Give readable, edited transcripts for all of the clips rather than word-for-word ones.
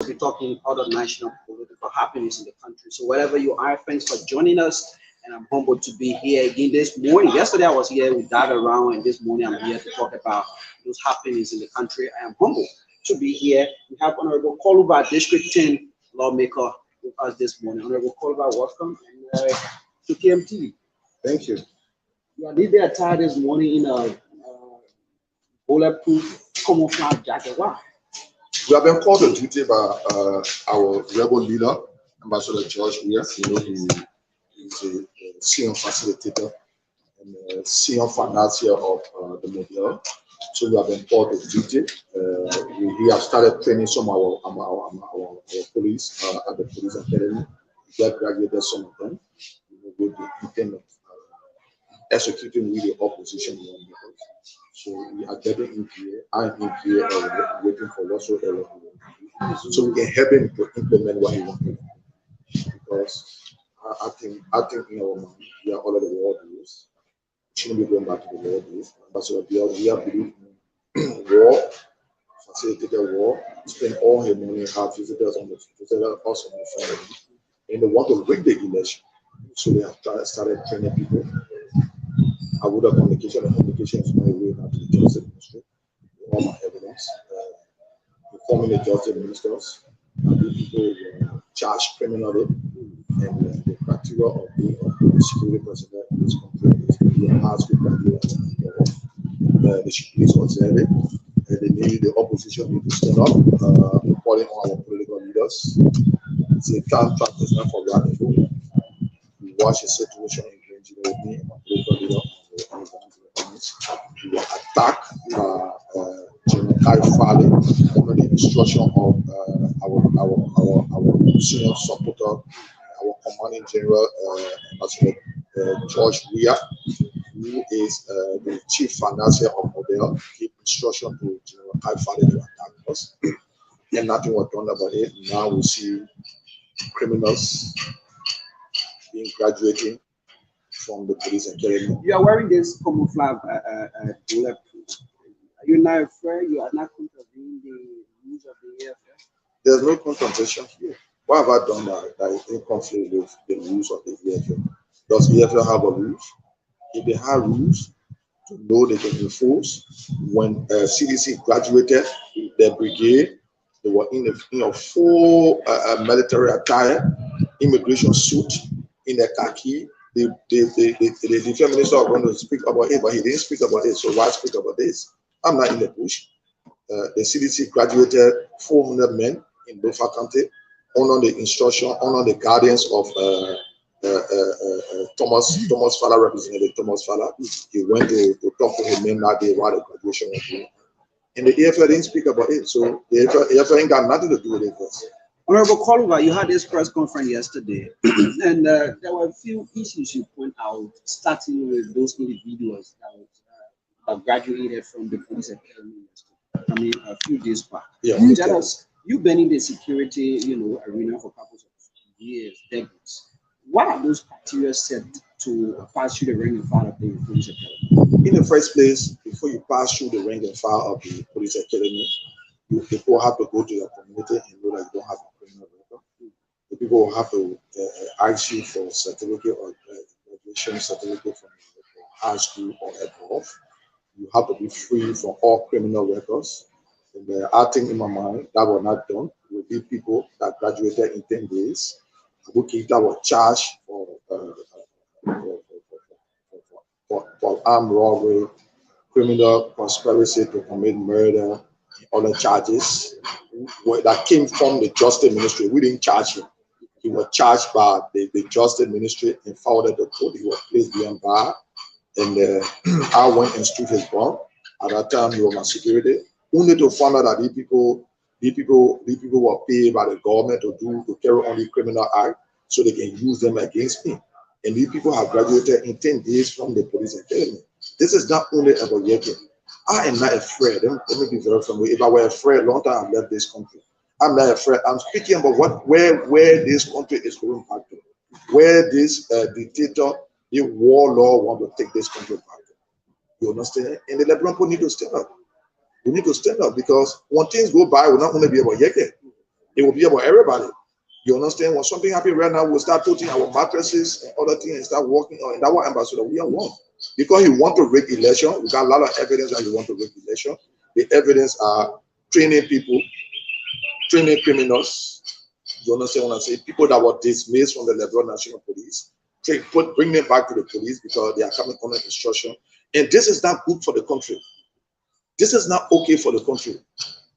We'll be talking other national political happenings in the country. So wherever you are, thanks for joining us. And I'm humbled to be here again this morning. Yesterday I was here, we died around, and this morning I'm here to talk about those happenings in the country. I am humbled to be here. We have Honorable Kolubah, District 10 lawmaker, with us this morning. Honorable Kolubah, welcome and, to KMTV. Thank you. Yeah, did they attire this morning in a bulletproof camouflage jacket? Wow. We have been called to duty by our rebel leader, Ambassador George Weah. He's a senior facilitator and a senior financier of the Mobile. So we have been called to duty. We have started training some of our police at the police academy. We have graduated some of them with the intent of executing with the opposition members. So we are getting in here. I'm in here waiting for whatsoever. So we can help him to implement what he wants to do. Because I think in our mind we are already world leaders. We shouldn't be going back to the world leaders. That's what we are believing in war, facilitated war, spend all his money, have visitors on the phone, and they want to rig the election. So they have started training people. I would have communication, and communication is my way now to the justice ministry. All my evidence, informing the justice ministers, the people charged criminally, and the criteria of being a security personnel in this country is to be a high school graduate. They should please observe it. They need the opposition need to stand up, calling on our political leaders. It's a time practice not for running. We watch the situation in Nigeria with me and my political leader. We will attack General Kai Fale under the instruction of our senior supporter, our commanding general, George Weah, who is the chief financier of Mobile. Give instruction to General Kai Fale to attack us. And nothing was done about it. Now we see criminals being graduating from the police academy. You are wearing this camouflage bulletproof. Are you not afraid? You are not contravening the rules of the AFL? There's no confrontation here. What have I done that is in conflict with the rules of the AFL? Does AFL have a rules? If they have rules to know they can enforce, when CDC graduated their brigade, they were in a full military attire, immigration suit, in their khaki. The defense minister was going to speak about it, but he didn't speak about it. So why speak about this? I'm not in the bush. The CDC graduated 400 men in Lofa County under the instruction, under the guidance of Thomas Fala, Representative Thomas Fala. He went to talk to his men that day while the graduation was doing. And the AFL didn't speak about it. So the AFL ain't got nothing to do with it. Honorable Kolubah, you had this press conference yesterday, and there were a few issues you point out, starting with those individuals that graduated from the police academy yesterday. I mean, a few days back. Yeah, Tell us, you've been in the security, arena for a couple of years, decades. What are those criteria set to pass through the rank and file of the police academy? In the first place, before you pass through the rank and file of the police academy, you people have to go to your community and know that you don't have a criminal record. The people will have to ask you for certificate or graduation certificate from high school or above. You have to be free from all criminal records. And I think in my mind that was not done. Will be people that graduated in 10 days. Who that was charged for armed robbery, criminal conspiracy to commit murder, other charges that came from the Justice Ministry. We didn't charge him. He was charged by the Justice Ministry and forwarded the court. He was placed behind bar, and I went and stood his bond. At that time, he was my security. Only to find out that these people were paid by the government to carry on the criminal act so they can use them against me. And these people have graduated in 10 days from the police academy. This is not only about Yekin. I am not afraid. Let me be very frank. If I were afraid, long time I've left this country. I'm not afraid. I'm speaking about where this country is going back to, where this dictator, the warlord want to take this country back to. You understand? And the Lebanon people need to stand up. We need to stand up because when things go by, we'll not only be about Yekin. It will be about everybody. You understand? When something happens right now, we'll start putting our mattresses and other things and start working on. And that one ambassador, we are one. Because he want to rig election. We got a lot of evidence that he want to rig election. The evidence are training people, training criminals. You understand what I say? People that were dismissed from the Liberal National Police, bring them back to the police because they are coming under instruction. And this is not good for the country. This is not okay for the country.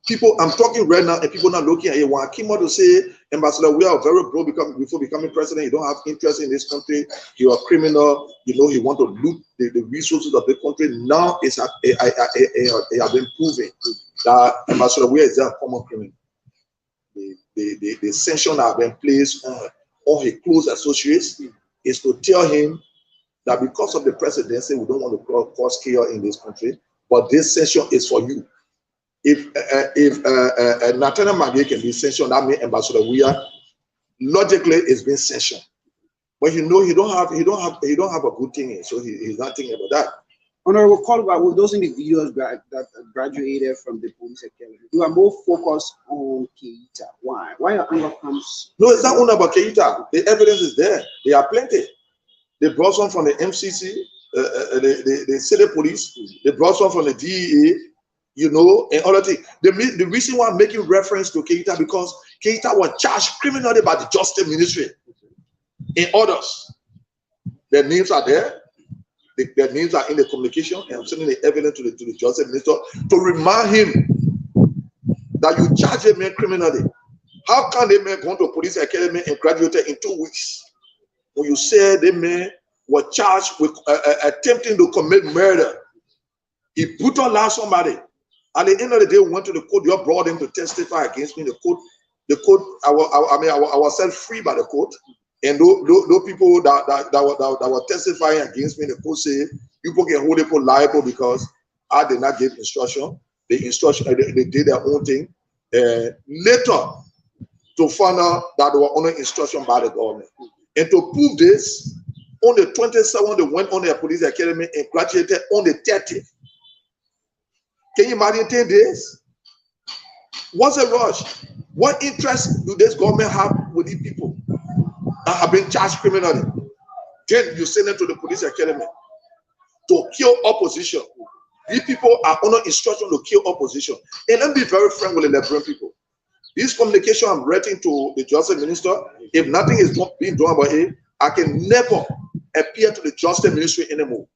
People, I'm talking right now, and people not looking at it. When I came out to say, Ambassador, we are very broke before becoming president. You don't have interest in this country. You are a criminal. You know, you want to loot the resources of the country. Now it has been proven that Ambassador, we are a common criminal. The sanction that have been placed on his close associates is to tell him that because of the presidency, we don't want to cause chaos in this country, but this sanction is for you. If Nathaniel Maggie can be sanctioned, that means Ambassador Weah logically is being sanctioned. But you know he don't have a good thing, so he's not thinking about that. Honorable Kolubah, with those individuals that graduated from the police academy, you are more focused on Keita. Why? Why your anger comes? No, it's not only about Keita. The evidence is there. There are plenty. They brought some from the MCC, the city police. They brought some from the DEA, you know, and other things. The reason why I'm making reference to Keita because Keita was charged criminally by the Justice Ministry and others. Their names are there. Their names are in the communication, and I'm sending the evidence to the Justice Minister to remind him that you charge a man criminally. How can a man go to police academy and graduated in 2 weeks? When you say the man was charged with attempting to commit murder, he brutalized somebody. At the end of the day, we went to the court. You brought him to testify against me. The court, I was set free by the court. And those people that were testifying against me, the court say you can hold people liable because I did not give instruction. The instruction they did their own thing. Later, to find out that they were under instruction by the government. And to prove this, on the 27th, they went on their police academy and graduated on the 30th. Can you imagine 10 days? What's a rush? What interest do this government have with these people that have been charged criminally? Then you send them to the police academy to kill opposition. These people are under instruction to kill opposition. And let me be very frank with the Liberian people. This communication I'm writing to the Justice Minister, if nothing is being done about it, I can never appear to the Justice Ministry anymore.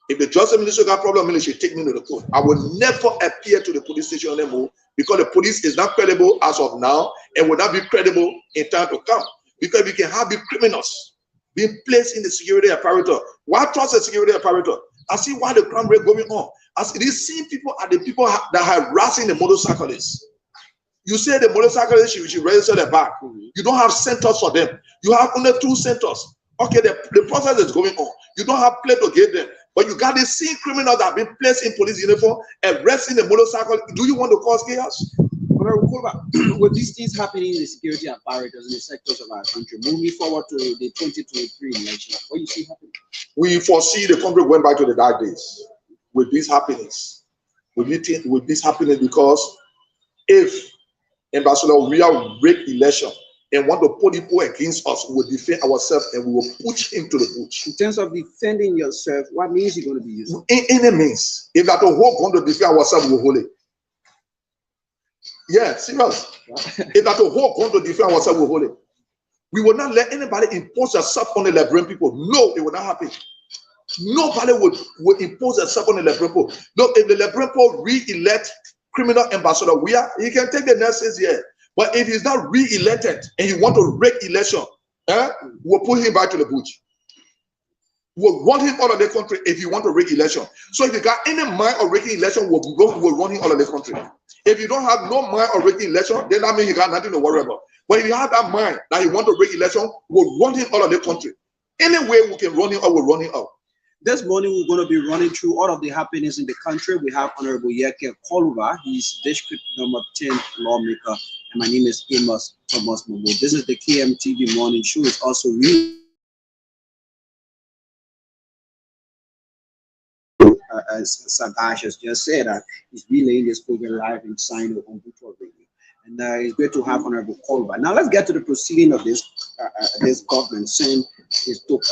If the Justice Minister got a problem, he should take me to the court. I will never appear to the police station anymore because the police is not credible as of now and will not be credible in time to come. Because we can have the criminals being placed in the security apparatus. Why trust the security apparatus? I see why the crime rate going on. As these same people are the people that are harassing the motorcyclists. You say the motorcyclists should register their back. You don't have centers for them. You have only 2 centers. Okay, the process is going on. You don't have place to get them. But you got these same criminals that have been placed in police uniform, arresting the motorcycle. Do you want to cause chaos? With these things happening in the security apparatus in the sectors of our country, moving forward to the 2023 election, what do you see happening? We foresee the country going back to the dark days with these happenings. With this happening because if Ambassador we are rig election and want to put people against us, we will defend ourselves and we will push him to the bush. In terms of defending yourself, what means you're going to be using? In any means. If that whole going to defend ourselves, we will hold it. Yeah, serious. If that whole going to defend ourselves, we will hold it. We will not let anybody impose themselves on the Liberian people. No, it will not happen. Nobody would impose themselves on the Liberian people. Look, if the Liberian people re-elect criminal ambassador Weah, he can take the next 6 years. But if he's not re-elected and he want to rig election, we'll put him back to the bush. We'll run him out of the country if you want to rig election. So if you got any mind of rigging election, we'll run him out of the country. If you don't have no mind of rigging election, then that means you got nothing to worry about. But if you have that mind that you want to rig election, we'll run him out of the country. Any way we can run him out, we'll run him out. This morning, we're going to be running through all of the happenings in the country. We have Honorable Yeke Kolubah. He's District Number 10 lawmaker. And my name is Amos Thomas Momo. This is the KMTV Morning Show. It's also as Sagash has just said, he's relaying this program live in Sino on Butcher Radio. And it's great to have Honorable Kolubah. Now let's get to the proceeding of this government since it took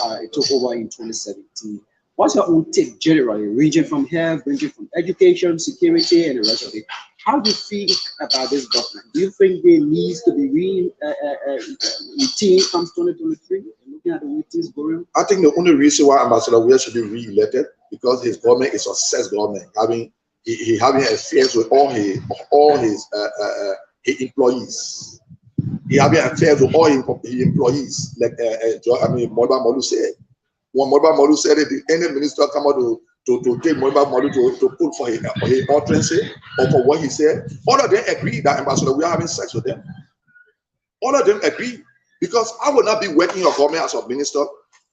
over in 2017. What's your own take generally, ranging from health, ranging from education, security, and the rest of it? How do you think about this government? Do you think there needs to be retained comes 2023? Looking at the way things going, I think the only reason why Ambassador Weir should be re-elected because his government is a success government. He having affairs with all his employees. He having affairs with all his employees. Like Molba Molu said. When Molba Molu said it, any minister come out to take Molba Molu to put for his utterance or for what he said, all of them agree that Ambassador we are having sex with them. All of them agree because I will not be working your government as a minister.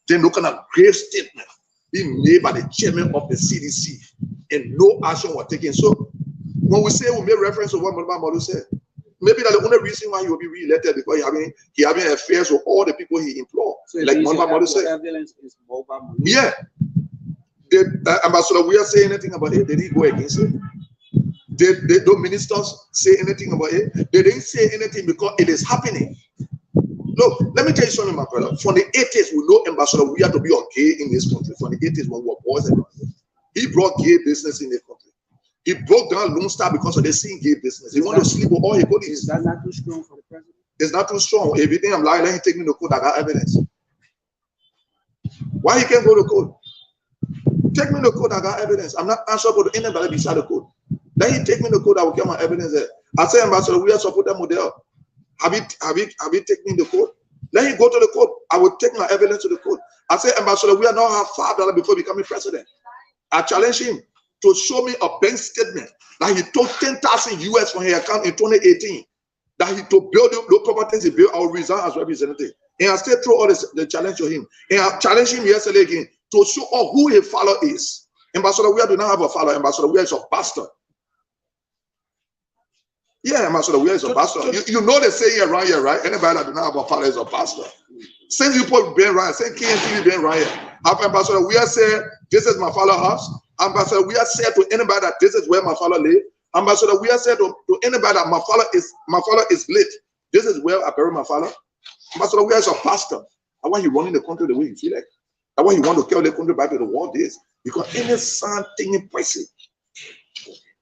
Then look at a grave statement being made by the chairman of the CDC and no action was taken. So when we say we make reference to what Molba Molu said, maybe that's the only reason why he will be re-elected because he having affairs with all the people he employed. So like Molba Molu said. Yeah. Did Ambassador Weir say anything about it? Did he go against it? Did the ministers say anything about it? They didn't say anything because it is happening. Look, let me tell you something, my brother. From the 80s, we know Ambassador Weir to be okay in this country. From the 80s, when we were boys and girls, he brought gay business in the country. He broke down Lone Star because of the seeing gay business. He wanted to sleep with all his colleagues. Is that not too strong for the president? It's not too strong. If you think I'm lying, let him take me to court. I got evidence. Why he can't go to court? Take me to court. I got evidence. I'm not answerable to anybody beside the court. Let him take me to court. I will get my evidence there. I say, Ambassador, we are support that model. Have you taken me to court? Let him go to the court. I will take my evidence to the court. I say, Ambassador, we are not have $5 before becoming president. I challenge him to show me a bank statement that he took 10,000 US from his account in 2018. That he to build the properties he built. I will resign as representative. And I still throw all the challenge to him. And I challenged him yesterday again to show who his follower is. Ambassador, we do not have a follower. Ambassador, we is a pastor. Yeah, Ambassador, we is a pastor. You know the saying around here, right? Anybody that do not have a follower is a pastor. Since you put Ben Ryan, since KNTV Ben Ryan, Ambassador, we have said, this is my follower house. Ambassador, we have said to anybody that this is where my father live. Ambassador, we have said to anybody that my father is lit. This is where I bury my father. Ambassador, we are a pastor. That's why he running the country the way he feel like. That's why he want to carry the country back to the world days. Because any sound thing person,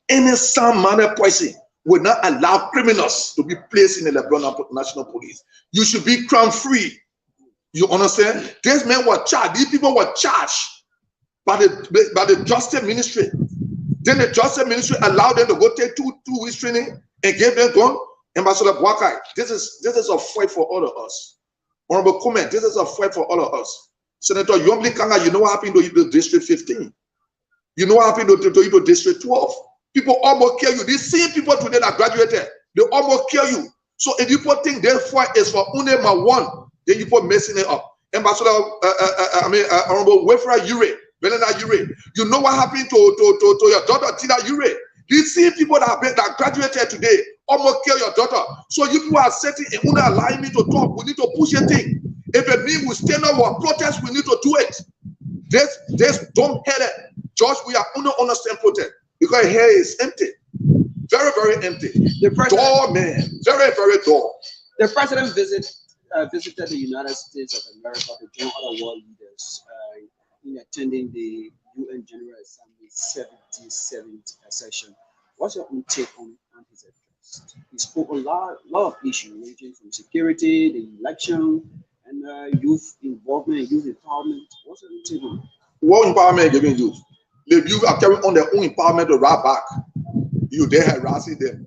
any sound manner person will not allow criminals to be placed in the Lebanon National Police. You should be crime free. You understand? These men were charged. These people were charged by the Justice Ministry. Then the Justice Ministry allowed them to go take two weeks training and gave them gun. Ambassador Boakai, this is a fight for all of us. Honorable Comment, this is a fight for all of us. Senator Yombli Kanga, you know what happened to you to District 15. You know what happened to you to District 12. People almost kill you. These same people today that graduated, they almost kill you. So if you put think their fight is for Unema 1, then you put messing it up. Ambassador, Honorable Wefra Ure, Belena Ure, you know what happened to your daughter Tina Ure. These same people that graduated today almost kill your daughter. So you people are sitting and not allowing me to talk. We need to push a thing. If it means we stand up or protest, we need to do it. This dumb-headed George, we are under understand protest because here is empty. Very, very empty. The president, dull man. Very, very dull. The president visited the United States of America to join other world leaders in attending the UN General Assembly 77th session. What's your own take on his address? He spoke a lot of issues ranging from security, the election, and youth involvement, youth empowerment. What's your own take on it? What empowerment are giving youth? The youth are carrying on their own empowerment to ride back. You there harassing them.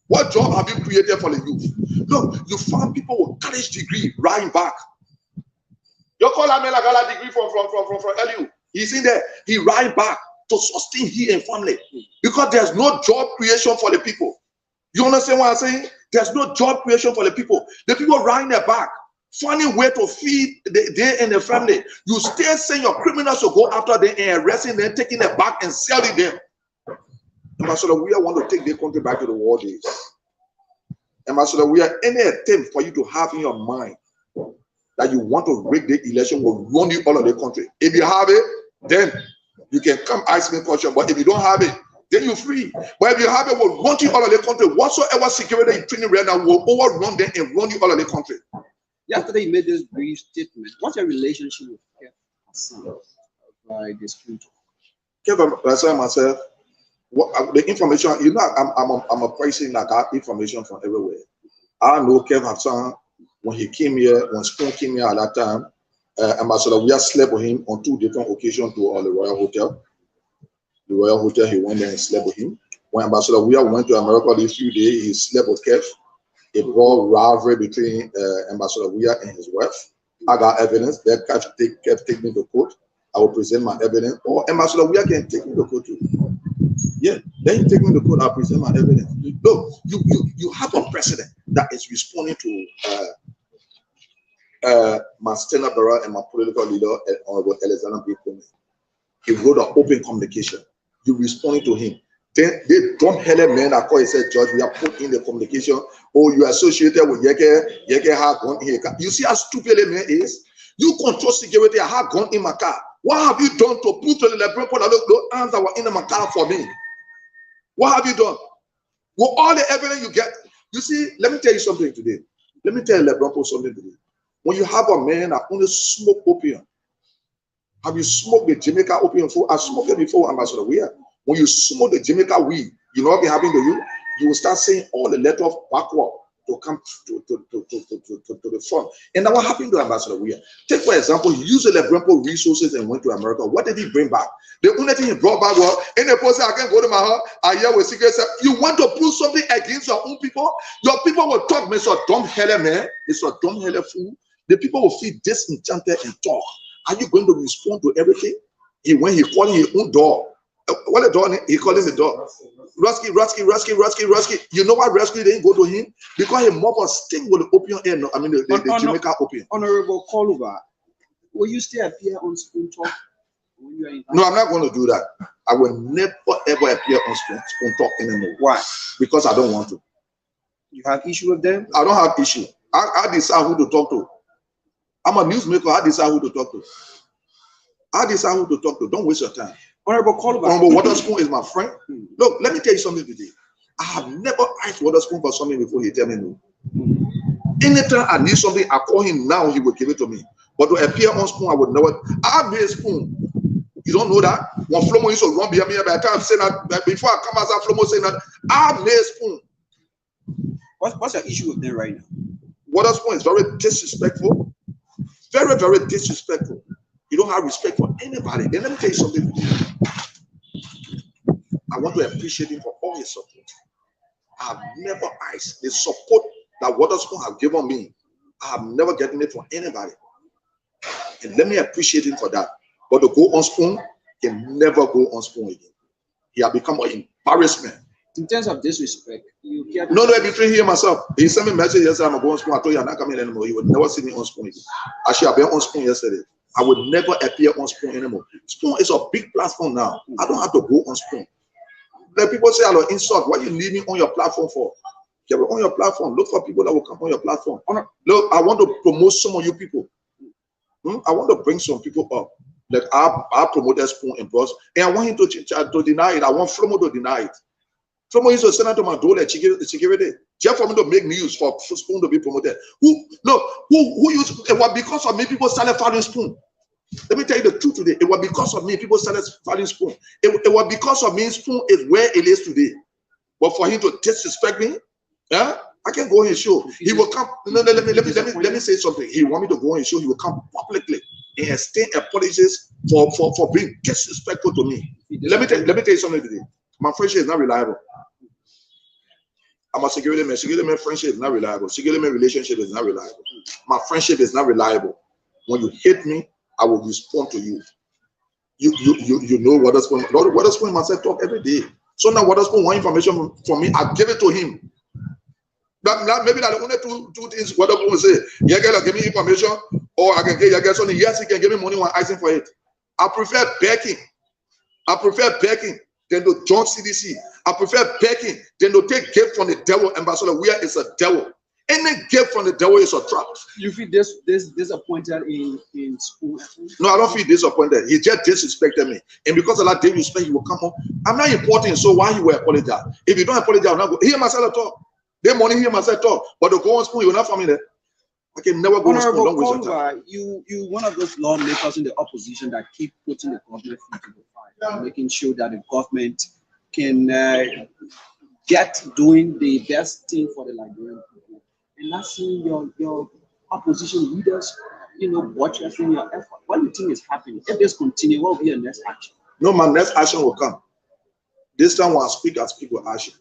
What job have you created for the youth? Look, you found people with college degree riding back. You call a man like a degree from LU. He's in there. He ride back to sustain he and family because there's no job creation for the people. You understand what I'm saying? There's no job creation for the people. The people riding their back, finding way to feed they and their family. You still saying your criminals will go after them and arresting them, taking them back and selling them. Ambassador, we want to take the country back to the war days. Ambassador, we are any attempt for you to have in your mind that you want to rig the election will run you all of the country. If you have it, then you can come ask me a question. But if you don't have it, then you're free. But if you have it, will run you all of the country. Whatsoever security you training right now will overrun them and run you all of the country. Yesterday you made this brief statement. What's your relationship with Hassan by this future? Myself, the information, I'm a person that got information from everywhere. I know Kev Hassan when he came here, when Spoon came here at that time, Ambassador, we have slept with him on 2 different occasions to the Royal Hotel. The Royal Hotel, he went there and slept with him. When Ambassador we went to America these few days, he slept with Kev. It brought rivalry between Ambassador Weir and his wife. I got evidence that Kev take me to court. I will present my evidence. Or Ambassador Weir can take me to court too. Yeah, then you take me to court, I'll present my evidence. Look, you have a president that is responding to my stand-up bearer and my political leader, Honorable Alexander B. Comey. He wrote an open communication. You responding to him. Then they don't hell a man that call and said, Judge, we have put in the communication. Oh, you are associated with Yeke have gun in your car. You see how stupid a man is? You control security, I have gun in my car. What have you done to prove to the Lebron that those arms that were in my car for me? What have you done? With all the evidence you get, you see, let me tell you something today. Let me tell Lebron something today. When you have a man that only smoke opium, have you smoked the Jamaica opium before? I smoked it before, Ambassador Weir. When you smoke the Jamaica weed, you know what will happen to you? You will start saying all the letter of backward to come to the front. And now what happened to Ambassador Weir? Take for example, he used the Lebron resources and went to America. What did he bring back? The only thing he brought back was, in the person, I can't go to my house, I hear with secret. You want to prove something against your own people? Your people will talk, Mr. Dumb hella man, Mr. Dumb hella fool. The people will feel disenchanted and talk. Are you going to respond to everything? When he calling his own door. What the door? He calling the door. Rusky. You know why Rusky didn't go to him? Because he mob was sting with the opium air. No, I mean the Jamaica opium. Honorable Kolubah, will you still appear on Spoon Talk? When you are in no, I'm not going to do that. I will never ever appear on Spoon Talk anymore. Why? Because I don't want to. You have issue with them? I don't have issue. I decide who to talk to. I'm a newsmaker. I decide who to talk to. Don't waste your time. Honorable Kolubah. Honorable Waterspoon is my friend. Look, let me tell you something today. I have never asked Waterspoon for something before he tell me no. Anytime I need something, I call him now, he will give it to me. But to appear on Spoon, I would never. I made Spoon. You don't know that? When Flomo used to run behind me, by the time saying that, before I come outside, Flomo saying that, I made Spoon. What's your issue with them right now? Waterspoon is very disrespectful. Very, very disrespectful. You don't have respect for anybody. And let me tell you something. I want to appreciate him for all his support. I have never asked the support that Waterspoon have given me. I have never gotten it from anybody. And let me appreciate him for that. But to go on Spoon, can never go on Spoon again. He has become an embarrassment. In terms of disrespect, you can't. No, between he and myself. He sent me a message yesterday. I'm going on Spoon. I told you I'm not coming anymore. You would never see me on Spoon again. Actually, I've been on Spoon yesterday. I would never appear on Spoon anymore. Spoon is a big platform now. I don't have to go on Spoon. Let people say I will insult. What you need me on your platform for? You're on your platform. Look for people that will come on your platform. Look, I want to promote some of you people. I want to bring some people up. Like I promoted Spoon and Bros. And I want him to deny it. I want Flomo to deny it. Flomo used to send out to my door like security. Just for me to make news for Spoon to be promoted. Who used it was because of me people started following Spoon. Let me tell you the truth today. It was because of me people started following Spoon. It was because of me Spoon is where it is today. But for him to disrespect me, yeah, I can go on his show. He will come. No, let me say something. He want me to go on his show. He will come publicly and extend apologies for being disrespectful to me. Let me tell you something today. My friendship is not reliable. I'm a security man. Security man friendship is not reliable. Security man relationship is not reliable. My friendship is not reliable. When you hate me, I will respond to you. You know Waterspoon. Waterspoon myself talk every day. So now Waterspoon want information from me. I give it to him. Maybe that the only two things Waterspoon will say. Yagel give me information, or I can get Yagel something. Yes, he can give me money when asking for it. I prefer begging. Than to join CDC. I prefer begging than to take gift from the devil. Ambassador Weir is a devil. Any gift from the devil is a trap. You feel disappointed in school? No, I don't feel disappointed. He just disrespected me. And because of that disrespect, he will come on. I'm not important, so why you will apologize? If you don't apologize, I'm not go. Hear myself talk. That morning, hear myself talk. But to go on school, you're not from me there. I can never go on school. Don't waste your time. You one of those lawmakers in the opposition that keep putting the government feet to the fire, making sure that the government can get doing the best thing for the Liberian people. And not seeing your opposition leaders, buttressing your effort. What do you think is happening? If this continues, what will be your next action? No, my next action will come. This time when I speak with action.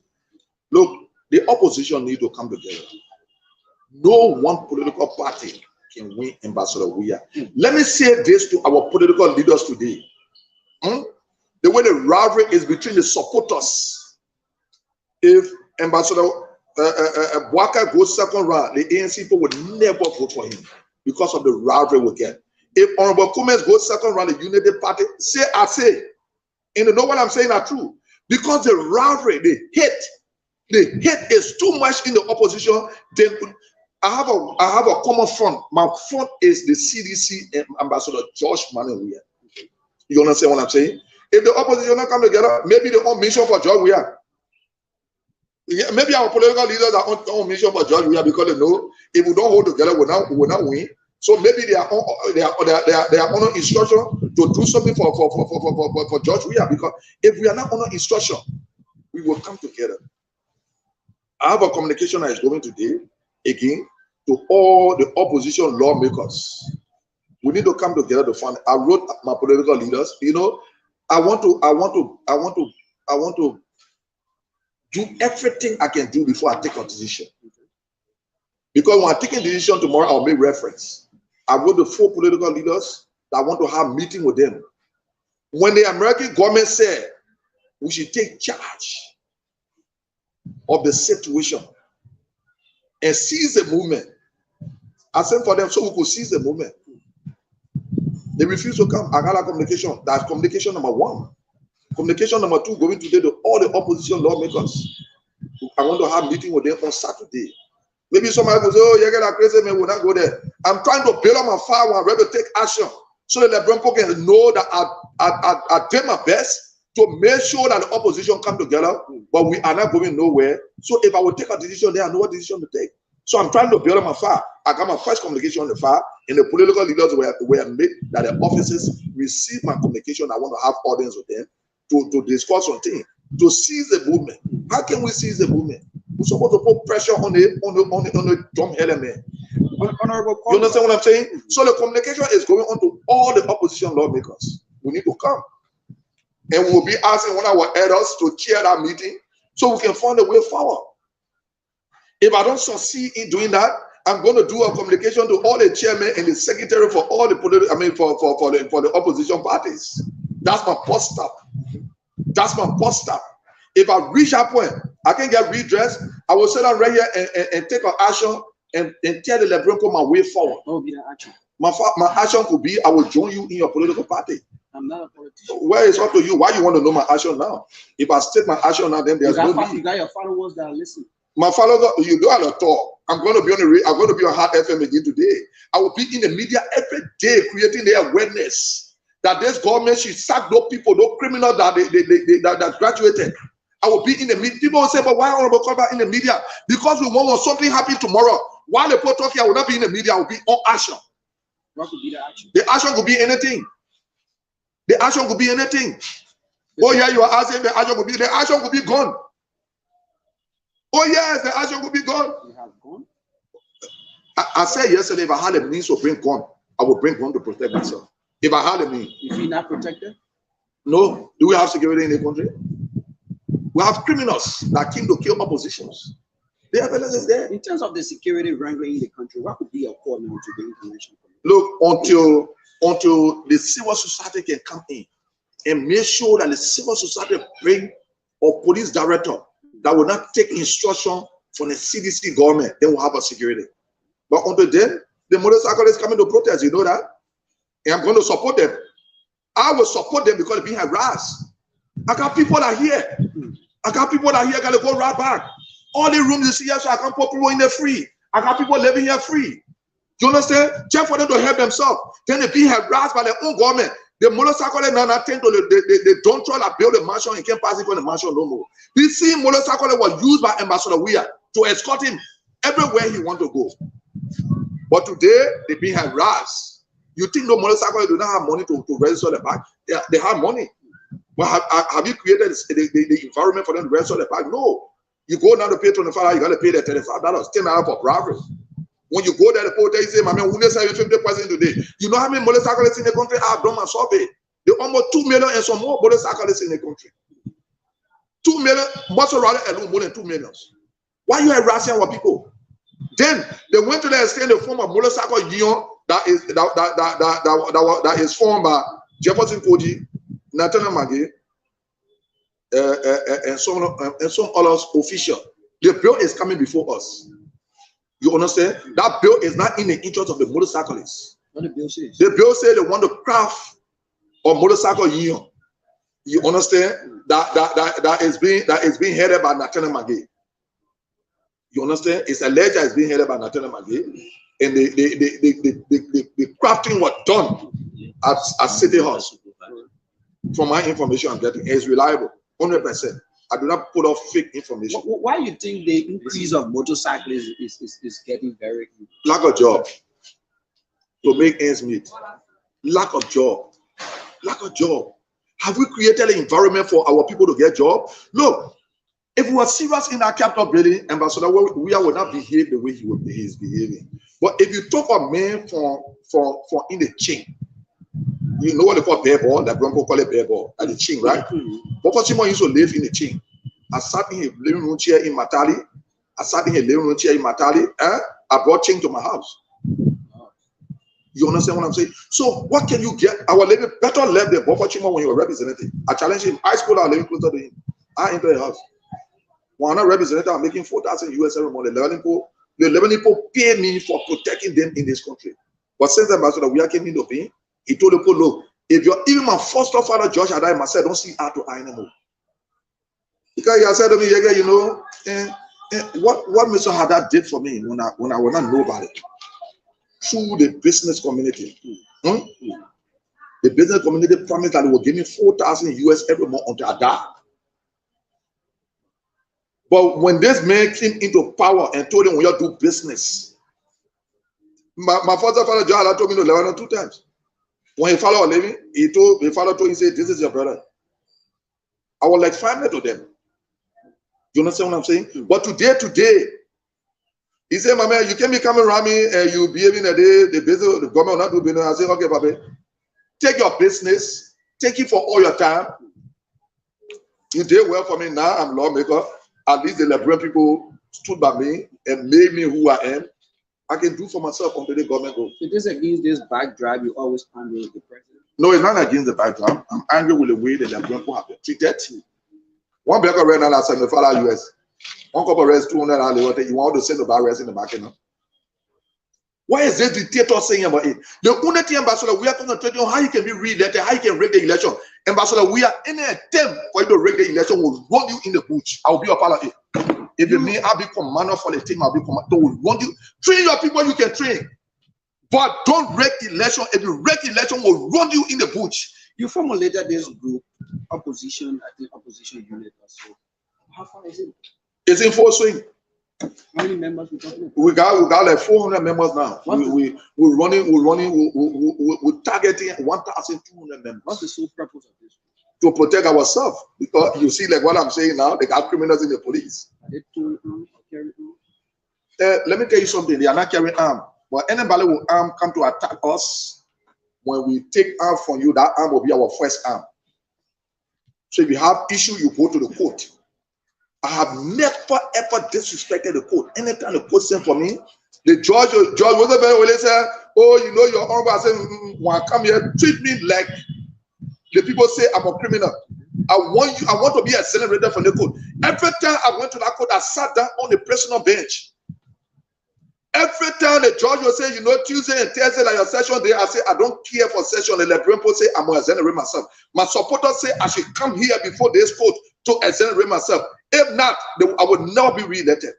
Look, the opposition need to come together. No one political party can win Ambassador Wia. Let me say this to our political leaders today. The way the rivalry is between the supporters. If Ambassador Bwaka goes second round, the ANC people would never vote for him because of the rivalry we get. If Honorable Cummins goes second round, the Unity Party, I say, and you know what I'm saying are true. Because the rivalry, the hate is too much in the opposition. Then I have a common front. My front is the CDC and Ambassador George Weah. You understand what I'm saying? If the opposition don't come together, maybe they on mission for George Weah. Maybe our political leaders are on mission for George Weah because they know if we don't hold together, we will not win. So maybe they are on instruction to do something for George Weah, because if we are not on instruction, we will come together. I have a communication that is going today again to all the opposition lawmakers. We need to come together to find. I wrote my political leaders. I want to do everything I can do before I take a decision. Because when I take a decision tomorrow, I'll make reference. I wrote the 4 political leaders that I want to have a meeting with them. When the American government said we should take charge of the situation and seize the movement, I sent for them so we could seize the movement. They refused to come. I got a communication. That's communication number 1. Communication number 2, going today to all the opposition lawmakers. I want to have a meeting with them on Saturday. Maybe somebody goes, oh, you're gonna crazy man, we'll not go there. I'm trying to build up my fire when I'm ready to take action so that the people can know that I did my best to make sure that the opposition come together, but we are not going nowhere. So if I will take a decision, then I know what decision to take. So I'm trying to build up my fire. I got my first communication on the fire, and the political leaders were made that the officers receive my communication. I want to have audience with them to discuss something, to seize the movement. How can we seize the movement? We're supposed to put pressure on the dumb element. Honorable, you understand what I'm saying? So the communication is going on to all the opposition lawmakers. We need to come. And we'll be asking one of our elders to chair that meeting so we can find a way forward. If I don't succeed in doing that, I'm going to do a communication to all the chairmen and the secretary for all the for the opposition parties. That's my first step. That's my first step. If I reach that point, I can get redressed. I will sit down right here and take an action and tell the Liberian people my way forward. What will be the action? My action could be I will join you in your political party. I'm not a politician. Well, it's up to you. Why you want to know my action now? If I state my action now, then there's no need. You got your followers that are listening. My followers, you do have a talk. I'm going to be on Hard FM again today. I will be in the media every day creating the awareness that this government should sack those people, those criminals that graduated. I will be in the media. People will say, but why Honorable Kolubah in the media? Because we want something happen tomorrow. While the poor talking, I will not be in the media. I will be on action. What could be the action? The action could be anything. The action could be anything. Oh yeah, you are asking the action could be gone. Oh yes, the action could be gone. You have gone? I said yesterday, if I had a means to bring gun, I would bring gun to protect myself. If I had a means. If you're not protected? No. Do we have security in the country? We have criminals that came to kill oppositions. They have evidence there. In terms of the security wrangling in the country, what could be your call now to the international community? Look, until the civil society can come in and make sure that the civil society bring a police director that will not take instruction from the CDC government, then we'll have a security. But until then, the motorcycle is coming to protest, you know that? And I'm going to support them. I will support them because they're being harassed. I got people that are here. I got people that are here, got to go right back. All the rooms you see here, so I can put people in there free. I got people living here free. You understand? Just for them to help themselves. Then they be harassed by their own government. The motorcycle now tend to they don't try to build a mansion and can't pass it on the mansion no more. This same motorcycle was used by Ambassador Weah to escort him everywhere he want to go. But today they being harassed. You think the motorcycle do not have money to register the bike? They have money. But have you created the environment for them to register the bike? No. You go now to pay $25, you got to pay the $35, $10 for private. When you go there, the poor you say, "My man, we need 50% today." You know how many motorcyclists in the country? I've done my survey. There are almost 2 million and some more motorcyclists in the country. 2 million, but rather alone more than 2 million. Why are you harassing our people? Then they went to the extent the form of motorcycle union that is formed by Jefferson Koji, Nathaniel Magee, and some others official. The bill is coming before us. You understand? That bill is not in the interest of the motorcyclists. What the bill says? The bill says they want to craft a motorcycle union. You understand? That is being headed by Nathaniel Magee. You understand? It's alleged that it's being headed by Nathaniel Magee, and the crafting was done at City House. From my information I'm getting, it's reliable, 100%. I do not put up fake information. Why do you think the increase of motorcyclists is getting very... Lack of job. To make ends meet. Lack of job. Lack of job. Have we created an environment for our people to get job? Look, if we were serious in our capital building, Ambassador Weah would not behave the way he is behaving. But if you talk a man from in the chain, you know what they call bear ball, that Bronco call it bear ball, at the chain, right? But Simon used to live in the chain. I sat in a living room chair in Matali. I brought chain to my house. You understand what I'm saying? So what can you get? Our living better left there, Bofo Chimo, when you were representative. I challenge him. I school, I living closer to him. I enter the house. When I'm representative, I'm making $4,000 US every month. The 11 people pay me for protecting them in this country. But since the Ambassador Weah came into being, he told the people, look, if you're even my foster father, George Adai, myself, don't see eye to eye anymore. Because he said to me, you know, what Mr. Haddad did for me when I was not nobody, through the business community. The business community promised that they will give me $4,000 US every month until I die. But when this man came into power and told him, when you do business, my foster father, George Adai, told me to Lebanon 2 times. When he father was living, his father told him, he said, this is your brother. I was like family to them. You understand what I'm saying? But today, he said, my man, you can't be coming around me and you behaving a day, the business, the government will not do business. I say, okay, Papa, take your business, take it for all your time. You did well for me. Now I'm lawmaker. At least the Liberian people stood by me and made me who I am. I can do for myself until the government goes. It is against this backdrop you always angry with the president. No, it's not against the backdrop. I'm angry with the way the Liberian people have been treated. One black red now last time the father US. One couple rest $200. You want to send the bar rest in the back end. Why is this dictator saying about it? The only thing, Ambassador, we are concentrating on how you can be re-elected, how you can rig the election. Ambassador, we are any attempt for you to rig the election will run you in the bush. I will be a part of it. If you mean I'll be commander for the team, I'll be commander. They will run you. Train your people you can train. But don't rig the election. If you rig the election, will run you in the bush. You formulated this group, opposition, I think opposition unit or so. How far is it? It's in full swing. How many members we talking about? We got like 400 members now. We're targeting 1,200 members. What's the sole purpose of this? To protect ourselves, because you see, like what I'm saying now, they got criminals in the police. Are they too carrying arms? Let me tell you something. They are not carrying arms, but anybody with arm come to attack us. When we take arm from you, that arm will be our first arm. So if you have issue, you go to the court. I have never ever disrespected the court. Anytime the court sent for me, the judge wasn't very well. They said, "Oh, you know your honor." I said, "When I come here, treat me like the people say I'm a criminal. I want you. I want to be exonerated from the court." Every time I went to that court, I sat down on the prisoner bench. Every time the judge will say, "You know, Tuesday and Thursday like your session day," I say, "I don't care for session." The Liberian people say, "I'm going to exonerate myself." My supporters say, "I should come here before this court to exonerate myself. If not, I would never be re-elected."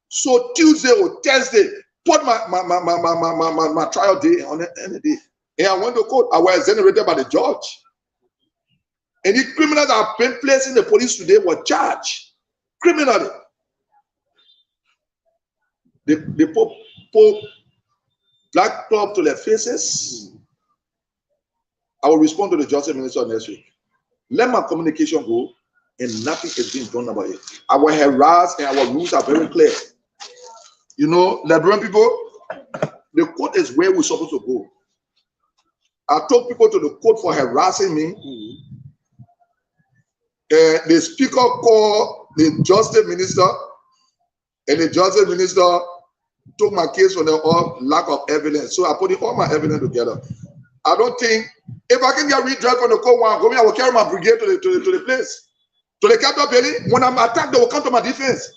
So Tuesday or Thursday, put my trial day on the end of the day. And I went to court. I was exonerated by the judge. And the criminals that have been placed in the police today were charged criminally. They put black cloth to their faces. I will respond to the justice minister next week. Let my communication go, and nothing is being done about it. Our harass and our rules are very clear. You know, Liberian people, the court is where we're supposed to go. I took people to the court for harassing me. The speaker called the justice minister, and the justice minister took my case for the lack of evidence. So I put all my evidence together. I don't think, if I can get redressed from the court one, I will carry my brigade to the place, to the capital building. When I'm attacked, they will come to my defense.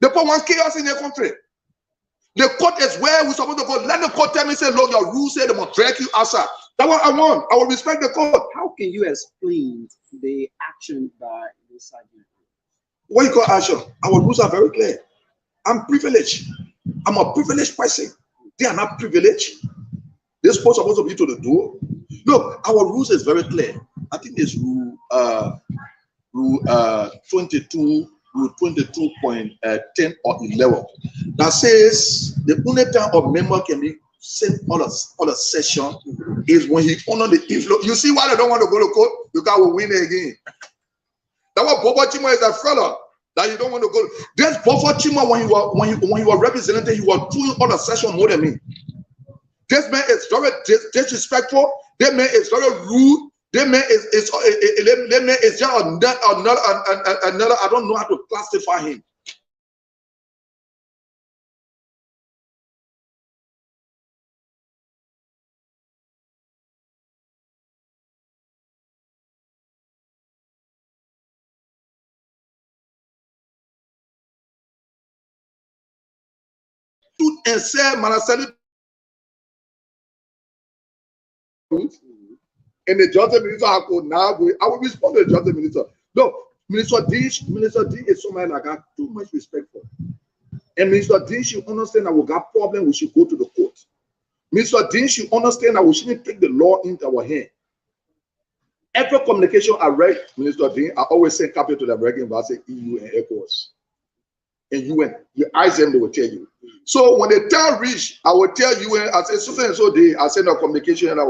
They put one chaos in their country. The court is where we're supposed to go. Let the court tell me, say, look, your rules say they must drag you outside. That's what I want. I will respect the court. How can you explain the action by the sergeant? What you call action? Our rules are very clear. I'm privileged. I'm a privileged person. They are not privileged. They're supposed to be to the door. Look, our rules is very clear. I think it's rule 22, rule 22.10 or 11. That says the only time a member can be sent on a session is when he honor the influence. You see why they don't want to go to court? Because we win again. That what Bobo Chima is a fella that you don't want to go. This Bobo Chima, when you were represented, he was doing all the session more than me. This man is very disrespectful. This man is very rude. This man is just another. I don't know how to classify him. And say, and the justice minister, I will respond to the justice minister. No, Minister D is somebody I got too much respect for. And Minister D should understand that we got problem, we should go to the court. Minister D should understand that we shouldn't take the law into our hand. Every communication I read, Minister D, I always send copy to the American Embassy, EU, and ECOWAS. And UN, you ask them, they will tell you. So when the time reach, I will tell you, I say, so day, I send a communication that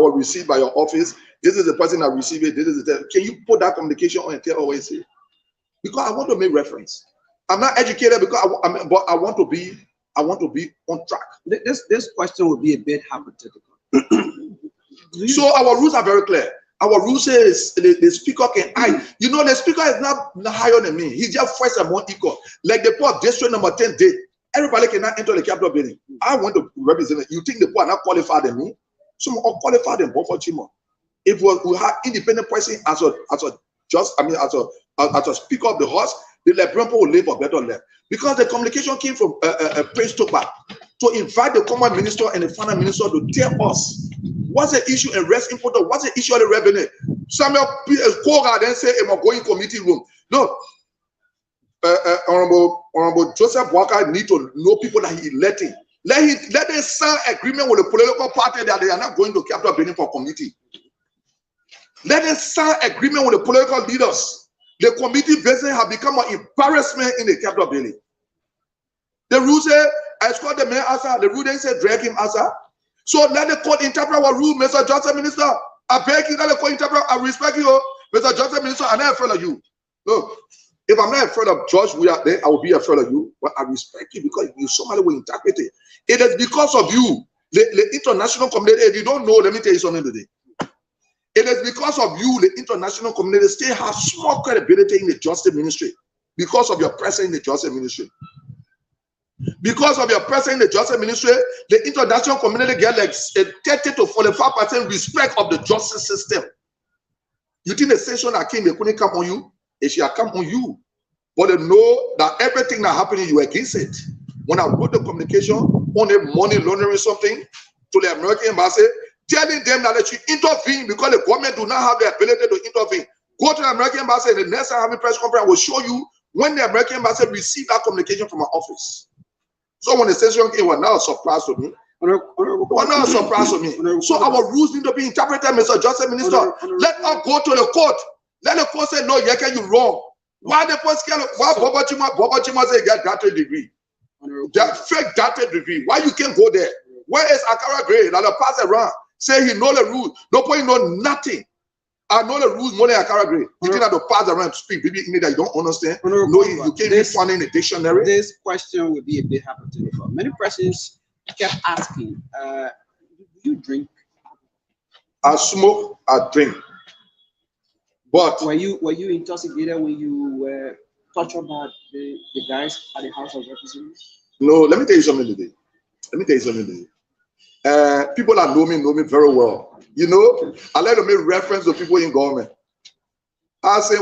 will receive by your office. This is the person that received it. This is the. Can you put that communication on and tell always here? Because I want to make reference. I'm not educated because but I want to be on track. This question will be a bit hypothetical. So our rules are very clear. Our rule says the speaker can hide. You know, the speaker is not higher than me. He's just first and more equal. Like the poor district number 10 did. Everybody cannot enter the capital building. I want to represent it. You think the poor are not qualified than me? Some are qualified than both for Chima. If we have independent person as a speaker of the house, the Liberian people will live for better life. Because the communication came from Prince Topa to invite the common minister and the finance minister to tell us what's the issue in rest important, what's the issue of the revenue. Samuel Koga then say, I'm going committee room. No, Honorable Joseph Walker need to know people that he electing. Let them sign agreement with the political party that they are not going to capital building for committee. Let them sign agreement with the political leaders. The committee basically have become an embarrassment in the capital building. The rule say, I escort the man outside. The rule then say, drag him outside. So let the court interpret our rule, Mr. Justice Minister. I beg you, let the court interpret. I respect you, Mr. Justice Minister. I'm not afraid of you. Look, if I'm not afraid of George, then I will be afraid of you. But I respect you because you somebody will interpret it. It is because of you, the international community. If you don't know, let me tell you something today. It is because of you, the international community still has small credibility in the justice ministry because of your presence in the justice ministry. Because of your presence in the justice ministry, the international community get like 30 to 45% respect of the justice system. You think the session that came, they couldn't come on you? It should have come on you. But they know that everything that happened, you against it. When I wrote the communication on the money laundering something to the American embassy, telling them that they should intervene because the government do not have the ability to intervene. Go to the American embassy, and the next time I have a press conference, I will show you when the American embassy received that communication from my office. So when the session came, it was not a surprise to me. Was not a surprise to me. So our rules need to be interpreted, Mr. Justice Minister. Let us go to the court. Let the court say, no, you wrong. Why the first why Boba Chima say get doctorate degree? That fake doctorate degree. Why you can't go there? Where is Akara Gray? Now the pass around. Say he know the rules. No point know nothing. I know the rules more than Akara Gray. You think that the pass around to speak maybe in that you don't understand. No, you can't be found in the dictionary. This question will be a bit hypothetical. Many persons kept asking, do you drink? I smoke, I drink. But were you intoxicated when you were tortured by the guys at the House of Representatives? No, let me tell you something today. People that know me very well. You know, I like to make reference to people in government. I say,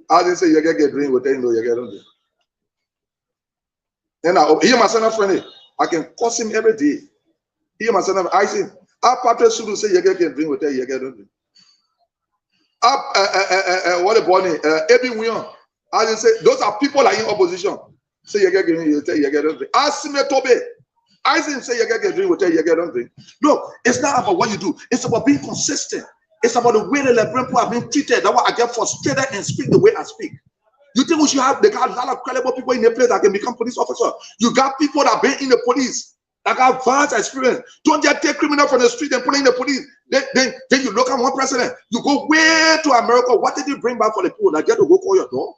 I didn't say you get drink, but you know you get on there. And I hear my son a friend. I can curse him every day. Hear my son. I say, I Patrick Sulu say you get drink, but you get on there. What a bonnie, Ebi Wion. I just say those are people that are in opposition. Say you get drink, you get on there. Ask me Tobe. I didn't say you get drink, but you get on there. No, it's not about what you do. It's about being consistent. It's about the way the Liberian people have been treated. That's why I get frustrated and speak the way I speak. You think we should have? They got a lot of credible people in the place that can become police officers. You got people that have been in the police that got vast experience. Don't just take criminal from the street and put in the police. Then you look at one president. You go way to America. What did you bring back for the people that get to go call your door?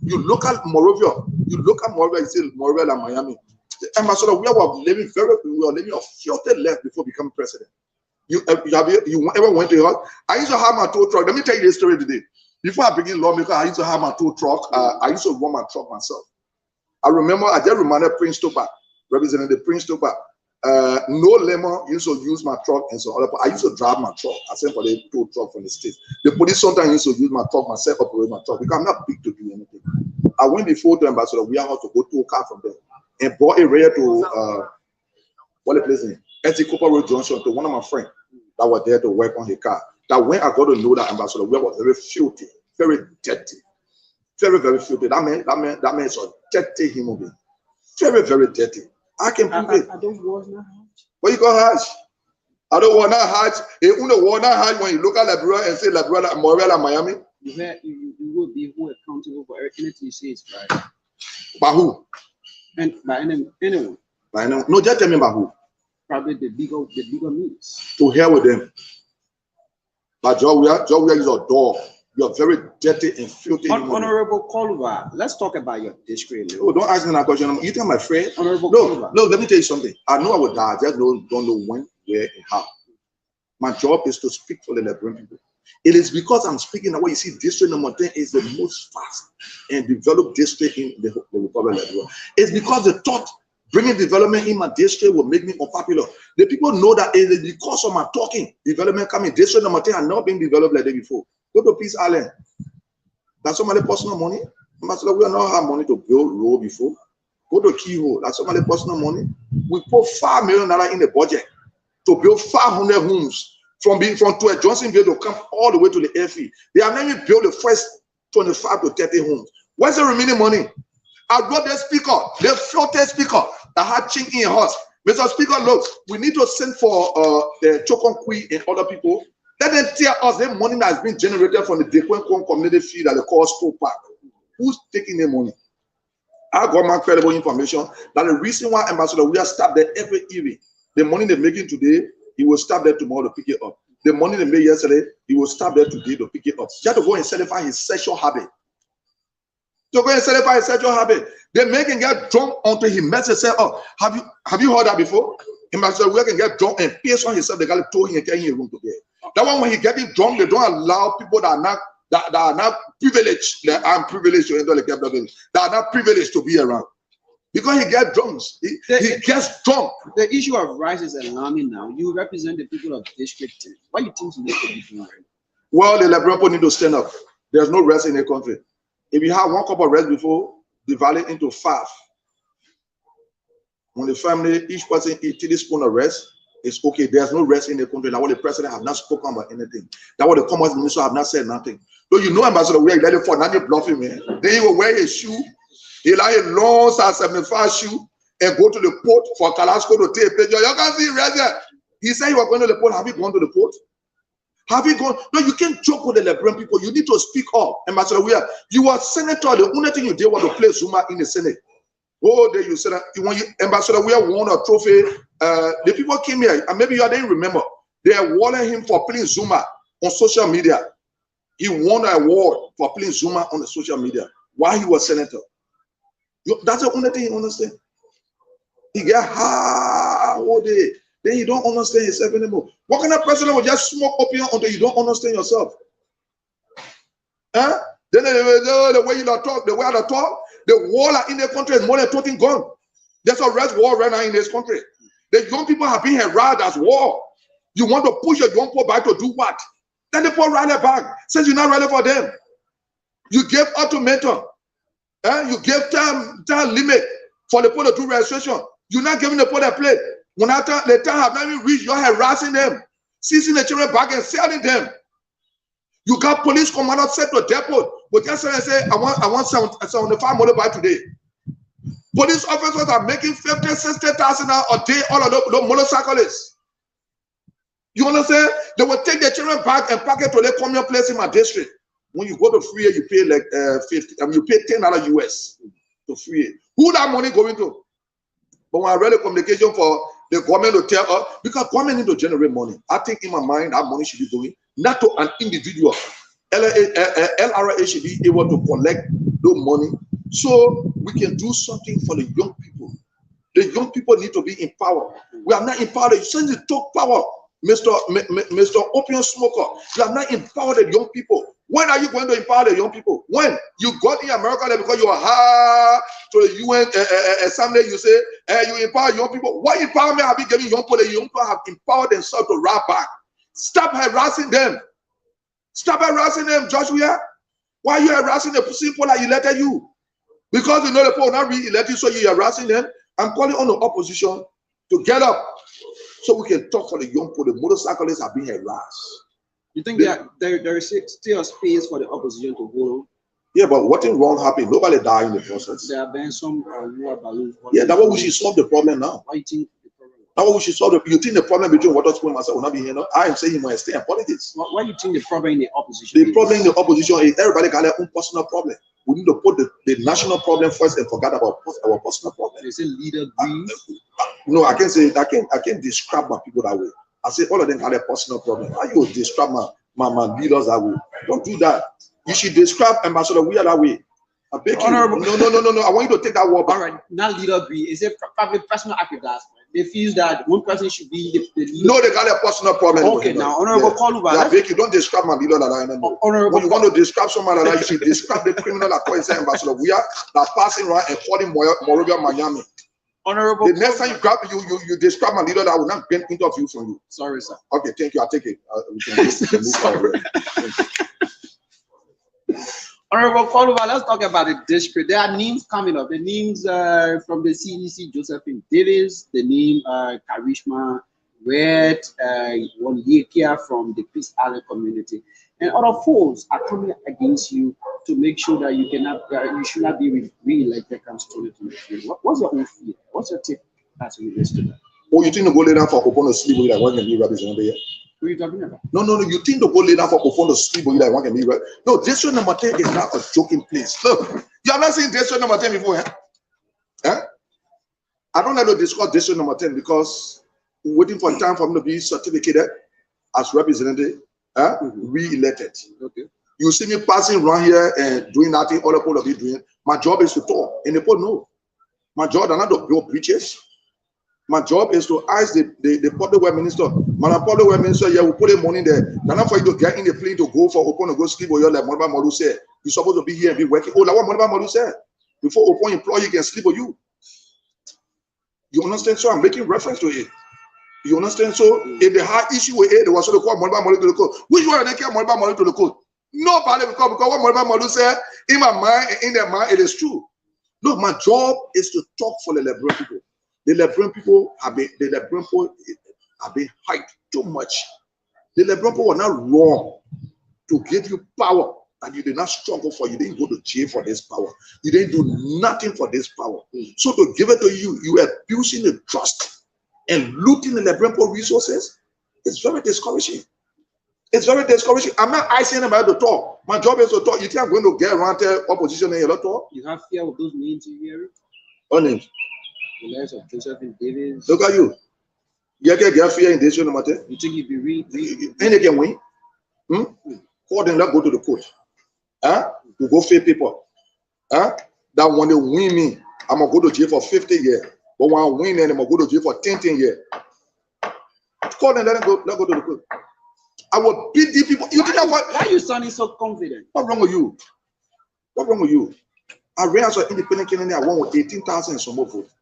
You look at Morovia. You see Morovia and Miami. And we were living a filtered life before becoming president. You ever went to your house? I used to have my tow truck. Let me tell you this story today. Before I begin lawmaker, I used to have my tow truck. I used to run my truck myself. I just reminded Prince Topa, Representative Prince Topa. No lemon used to use my truck and so on. I used to drive my truck. I sent for the tow truck from the States. The police sometimes used to use my truck myself, operate my truck because I'm not big to do anything. I went before the ambassador. We had to go to a car from there and brought a rare to what the place name? Cooper Road Junction to one of my friends that were there to work on the car. That when I got to know that ambassador, we was very filthy, very dirty, very, very filthy. That man is a dirty human being. Very, very dirty. I can prove it. I don't want to hatch. What you call hatch? I don't want to hatch. You don't want to hatch when you look at Liberia and say Liberia, Montreal, and Miami. You will be accountable for anything you say is right. By who? And by anyone. By anyone. No, just tell me by who. Probably the bigger means. To hell with them. But Joe, is a dog. You're very dirty and filthy. Honorable Kolubah, let's talk about your district. Oh, don't ask me that question. You tell my friend. Honorable Kolubah. No, let me tell you something. I know I will die. I just don't know when, where, and how. My job is to speak for the Liberian people. It is because I'm speaking that way. You see, district number 10 is the most fast and developed district in the Republic of Liberia. It's because the thought bringing development in my district will make me unpopular. The people know that it is because of my talking, development coming. District number 10 has not been developed like that before. Go to Peace Island. That's somebody personal money. Ambassador, we are not have money to build road before. Go to Keyhole. That's somebody personal money. We put $5 million in the budget to build 500 homes from to Johnsonville to come all the way to the airfield. They have not even built the first 25 to 30 homes. Where's the remaining money? I brought the speaker, the filthy speaker that had chink in horse. Mr. Speaker, look, we need to send for the Chokonkui and other people. Let them tell us the money that has been generated from the Dekwenkong community field that they call School Park. Who's taking the money? I got my credible information that the reason why Ambassador, we are stopped there every evening. The money they're making today, he will stop there tomorrow to pick it up. The money they made yesterday, he will stop there today to pick it up. He had to go and satisfy his sexual habit. To go and satisfy his sexual habit. They make him get drunk until he message say, oh, have you heard that before? Ambassador, we can get drunk and piss on himself. The guy told him and carry him room to bed. That one when he getting drunk, they don't allow people that are not privileged. That are privileged to enter the capital. That are not privileged to be around. Because he gets drunk. He gets drunk. The issue of rice is alarming now. You represent the people of District 10. What do you think to make a difference? Well, the Liberian people need to stand up. There's no rest in the country. If you have one cup of rest before, divide it into 5. When the family, each person eat 3 spoons of rest, it's okay. There's no rest in the country. That's what the president have not spoken about anything. That's what the commerce minister have not said nothing. So you know, Ambassador, we are ready for not bluffing, man. Then he will wear his shoe. He like a long size 75 shoe. and go to the port for Carrasco to take a picture. You can see right there. He said you were going to the port. Have you gone to the port? Have you gone? No, you can't joke with the Liberian people. You need to speak up. Ambassador Weir, you were senator. The only thing you did was to play Zuma in the Senate. Oh, there you said that when you, Ambassador Weir won a trophy. The people came here, and maybe you didn't remember. They awarded him for playing Zuma on social media. He won an award for playing Zuma on the social media while he was senator. That's the only thing you understand. He get high all day. Then you don't understand yourself anymore. What kind of president will just smoke opium until you don't understand yourself? Huh? Then the way you talk, the way I talk, the war in the country is more than 20 gone. There's a red war right now in this country. The young people have been harassed as war. You want to push your young people back to do what? Then the poor rally back. Since you're not ready for them. You gave ultimatum. You gave time limit for the people to do registration. You're not giving the people a play. When the time have not even reached, you're harassing them, seizing the children back and selling them. You got police commanders set to depot, but just say, I want 75 motorbike today. Police officers are making 50,000, 60,000 a day, all of those motorcyclists. You understand? They will take their children back and pack it to their common place in my district. When you go to free it, you pay like 50. You pay $10 US to free it. Who that money going to? But when I read the communication for the government to tell us, because government need to generate money. I think in my mind that money should be going not to an individual. LRA should be able to collect the money so we can do something for the young people. The young people need to be empowered. We are not empowered. You send the talk power, Mr. Opium Smoker. You are not empowered the young people. When are you going to empower the young people? When you got in America because you are hard to the UN assembly, you say, you empower young people. What empowerment have you given young people? The young people have empowered themselves to rap back. Stop harassing them. Stop harassing them, Joshua. Why are you harassing the people that elected you? Because you know the people will not re-elect you, so you're harassing them. I'm calling on the opposition to get up so we can talk for the young people. The motorcyclists are being harassed. You think there is still space for the opposition to vote? Yeah, but what is wrong happened? Nobody died in the process. There have been some war balloons. Yeah, that's why we should solve the problem now. Why do you think the problem? That's why we should solve You think the problem between Water Spoon and myself will not be here now? I am saying he might stay in politics. Why do you think the problem in the opposition? The problem in the opposition is everybody got their own personal problem. We need to put the national problem first and forget about our personal problem. They say leader breathe. No, I can't say I can't describe my people that way. I say all of them have their personal problem. How you describe my leaders that way? Don't do that. You should describe Ambassador Weir that way. I beg you. No. I want you to take that word back. All right, not leader breathe. It's a probably personal act with that. They feel that one person should be the leader. No, they got a personal problem. Okay, now, Honorable Kolubah. I beg you, don't describe my leader like that anymore. When you want to describe someone like that, you should describe the criminal that calls Ambassador Weir that passing around and calling Morovia, Miami. Honorable. The next time you describe my leader, I will not get interview from you. Sorry, sir. Okay, thank you. I'll take it. We can move forward. Honorable Kolubah, let's talk about the district. There are names coming up. The names from the CDC, Josephine Davis, the name Karishma Red, Wonyekia from the Peace Island community, and other foes are coming against you to make sure that you should not be re-elected comes 2023. What's your own fear? What's your take as it relates to that? Oh, you think the go lay down for Open sleep with like one can be represented here? What are you talking about? No. You think the go lay down for Open sleep with like one can be right? No, district number 10 is not a joking place. Look, you have not seen district number 10 before, eh? I don't like to discuss district number 10 because we're waiting for time for me to be certificated as representative, re-elected. Okay. You see me passing around here and doing nothing other people will be doing. My job is to talk, and the people know. My job is not to build bridges. My job is to ask the public work minister. My public work minister, yeah, we put the money there. Now for you to get in the plane to go for Open to go sleep or you're like Moniba Molu said. You're supposed to be here and be working. Oh, like what Moniba Molu said. Before Open employee can sleep with you. You understand? So I'm making reference to it. You understand? So if they had issue with it, they were sort of call Moniba Molu to the code. Which one they care Moniba Molu to the code? Nobody because what Moniba Molu said in my mind and in their mind, it is true. Look, my job is to talk for the Liberian people. The Liberian people have been hyped too much. The Liberian people were not wrong to give you power that you did not struggle for. You didn't go to jail for this power. You didn't do nothing for this power. So to give it to you, you are abusing the trust and looting the Lebrenpo resources. It's very discouraging. It's very discouraging. I'm not asking anybody to talk. My job is to talk. You think I'm going to get around the opposition and you don't talk? You have fear of those names you hear? What names? The lives of Joseph and David. Look at you. You get fear in this no matter. You think you be read? And they can win. Call them, let's go to the court. To go fair people. That when they win me, I'm going to go to jail for 50 years. But when I win, then I'm going to go to jail for 10 years. Call them, let's go to the court. I will beat these people. You think why are you sounding so confident? What's wrong with you? What's wrong with you? I ran as an independent candidate. I won with 18,000 and some more votes.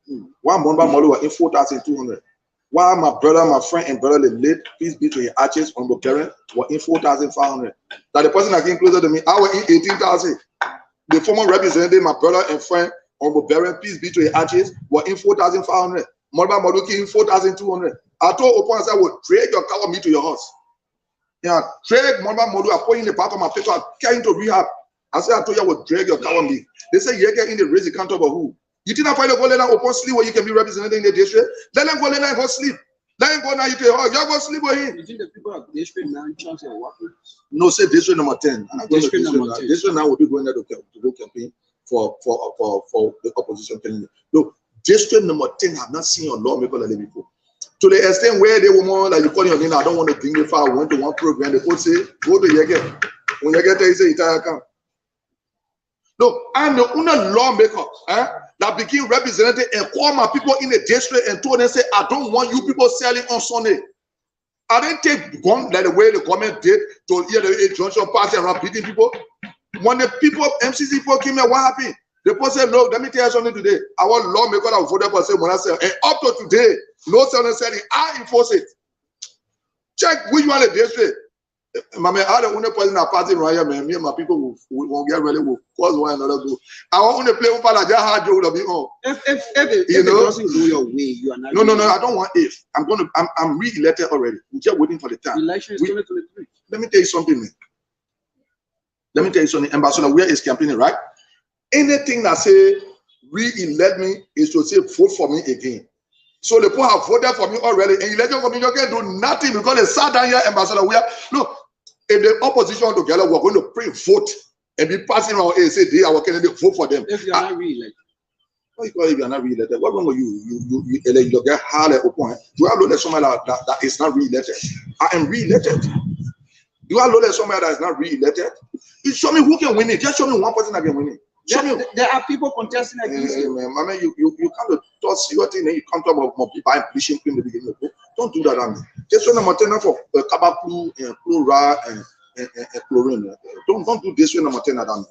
One Monba Molu was in 4,200. While my brother, my friend, and brother, the late, peace be to his arches, on Karen, were in 4,500. Now the person that came closer to me, I was in 18,000. The former representative, my brother and friend, on Karen, peace be to his arches, were in 4,500. Monba Molu came in 4,200. I told Open, I said, I will drag your car with me to your house. Yeah, drag Monba Molu, I put in the back of my paper, I carry into rehab. I said, I told you I would drag your car with me. They say, you get in the raise the count over who? You think I find a go let them open sleep where you can be represented in the district? Let them go let them go sleep. Let them go now. You tell you go sleep with him. You think the people of district now chance are working? No, say district number 10. District number 10. District now will be going there to go campaign for the opposition candidate. No, district number 10 have not seen a lawmaker like before. To the extent where they were more like you call your name, I don't want to bring the file. I went to one program. They could say, go to Yege. When you get there, you say entire account. No, I'm the only lawmaker that became representative and call my people in the district and told them, say, I don't want you people selling on Sunday. I didn't take gun like the way the government did to hear the junction party around beating people. When the people, MCC people came here, what happened? The person said, look, let me tell you something today. Our lawmaker that voted for say when I say, and up to today, no selling selling, I enforce it. Check which one the district. My man, I don't want to person that party right here, man. Me and my people will get ready, will cause one another go. I want to play with that hard joke to be on. If it doesn't go your way, you are not. No, I don't want if. I'm re-elected already. We're just waiting for the time. Election is 2023. Let me tell you something, man. Let me tell you something. Ambassador, where is campaigning, right? Anything that say re-elect me is to say vote for me again. So the people have voted for me already, and election commission you can do nothing because they sat down here, Ambassador. Look, if the opposition together, we're going to pre-vote and be passing around and say they are candidate, vote for them. If you're not re-elected. What if you're not re-elected? What's wrong with you? You get hard at point. Do I look at somebody that is not re-elected? I am re-elected. Do I look at somebody that is not re-elected? You show me who can win it. Just show me one person that can win it. There are people contesting against you. Man, you can't talk your thing and you can't talk about more people bleaching in the beginning. Don't do that, man. Just when I'm attending for Kabaklu and Plura and chlorine. Don't do this when I'm attending that.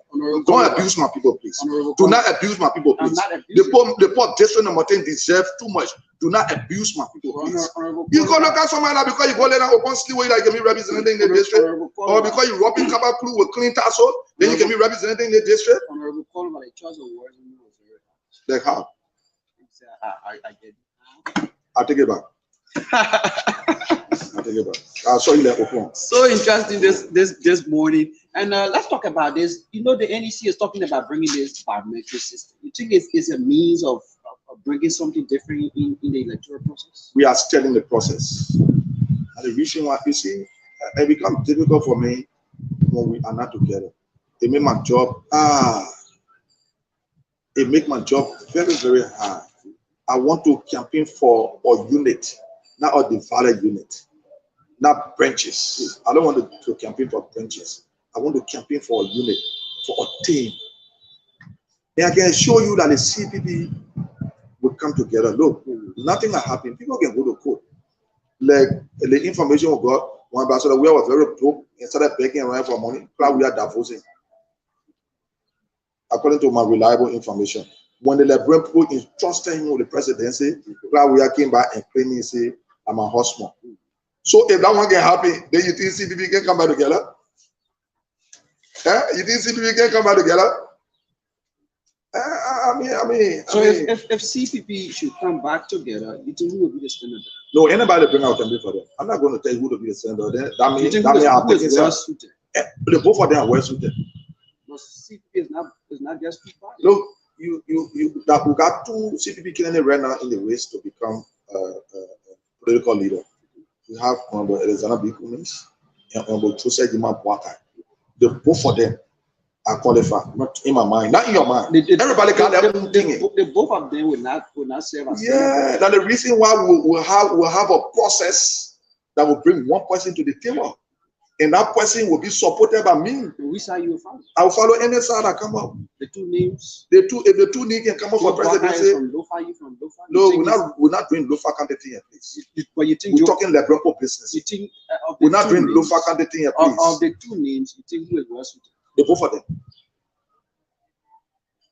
Don't abuse my people, please. Do not abuse my people, please. The poor district number 10 deserve too much. Do not abuse my people, please. You go look at somebody because you go let them open sleep where you can be representing the district, or because you robbing Kabaklu with clean tassel, then you can be representing the district. Honorable Kolubah, the choice of words like how? I get it. I'll take it back. I'll take it back. I saw you like open. So interesting this morning. And let's talk about this. You know, the NEC is talking about bringing this biometric system. You think it's a means of bringing something different in the electoral process? We are studying the process. And the reason why, you see, it becomes difficult for me when we are not together. It makes my job, it makes my job very, very hard. I want to campaign for a unit, not a divided unit, not branches. I don't want to campaign for branches. I want to campaign for a unit, for a team. And I can assure you that the CPP will come together. Look, nothing will happen. People can go to court. Like the information we got, one ambassador, we were very broke and started begging around for money. Now we are divorcing. According to my reliable information. When the Lebron people entrusted him with the presidency, we came back and claiming, say, I'm a husband. So if that one can happen, then you think CPP can come back together? You think CPP can come back together? If CPP should come back together, you think who will be the senator? No, anybody bring out can be for them. I'm not going to tell you who to be the senator. That means well suited. The both of them are well suited. It's not just people. Look, that we got two CPP candidates right now in the race to become political leader. We have Honorable Alexander B. Cummings and Honorable Joseph Jima Boakai. The both of them are qualified, not in my mind, not in your mind. Everybody got their own thing. The both of them will not serve as. Yeah, that's the reason why we'll have a process that will bring one person to the table. And that person will be supported by me. Which side you will follow? I will follow any side that come up. The two names. If the two names can come up for presidency. From Lofa, you from Lofa? No, we're not doing Lofa candidate here, please. But you think we're talking Lebronco business. You think we're not doing Lofa candidate here, please. Of the two names, you think who is well suited? The both of them.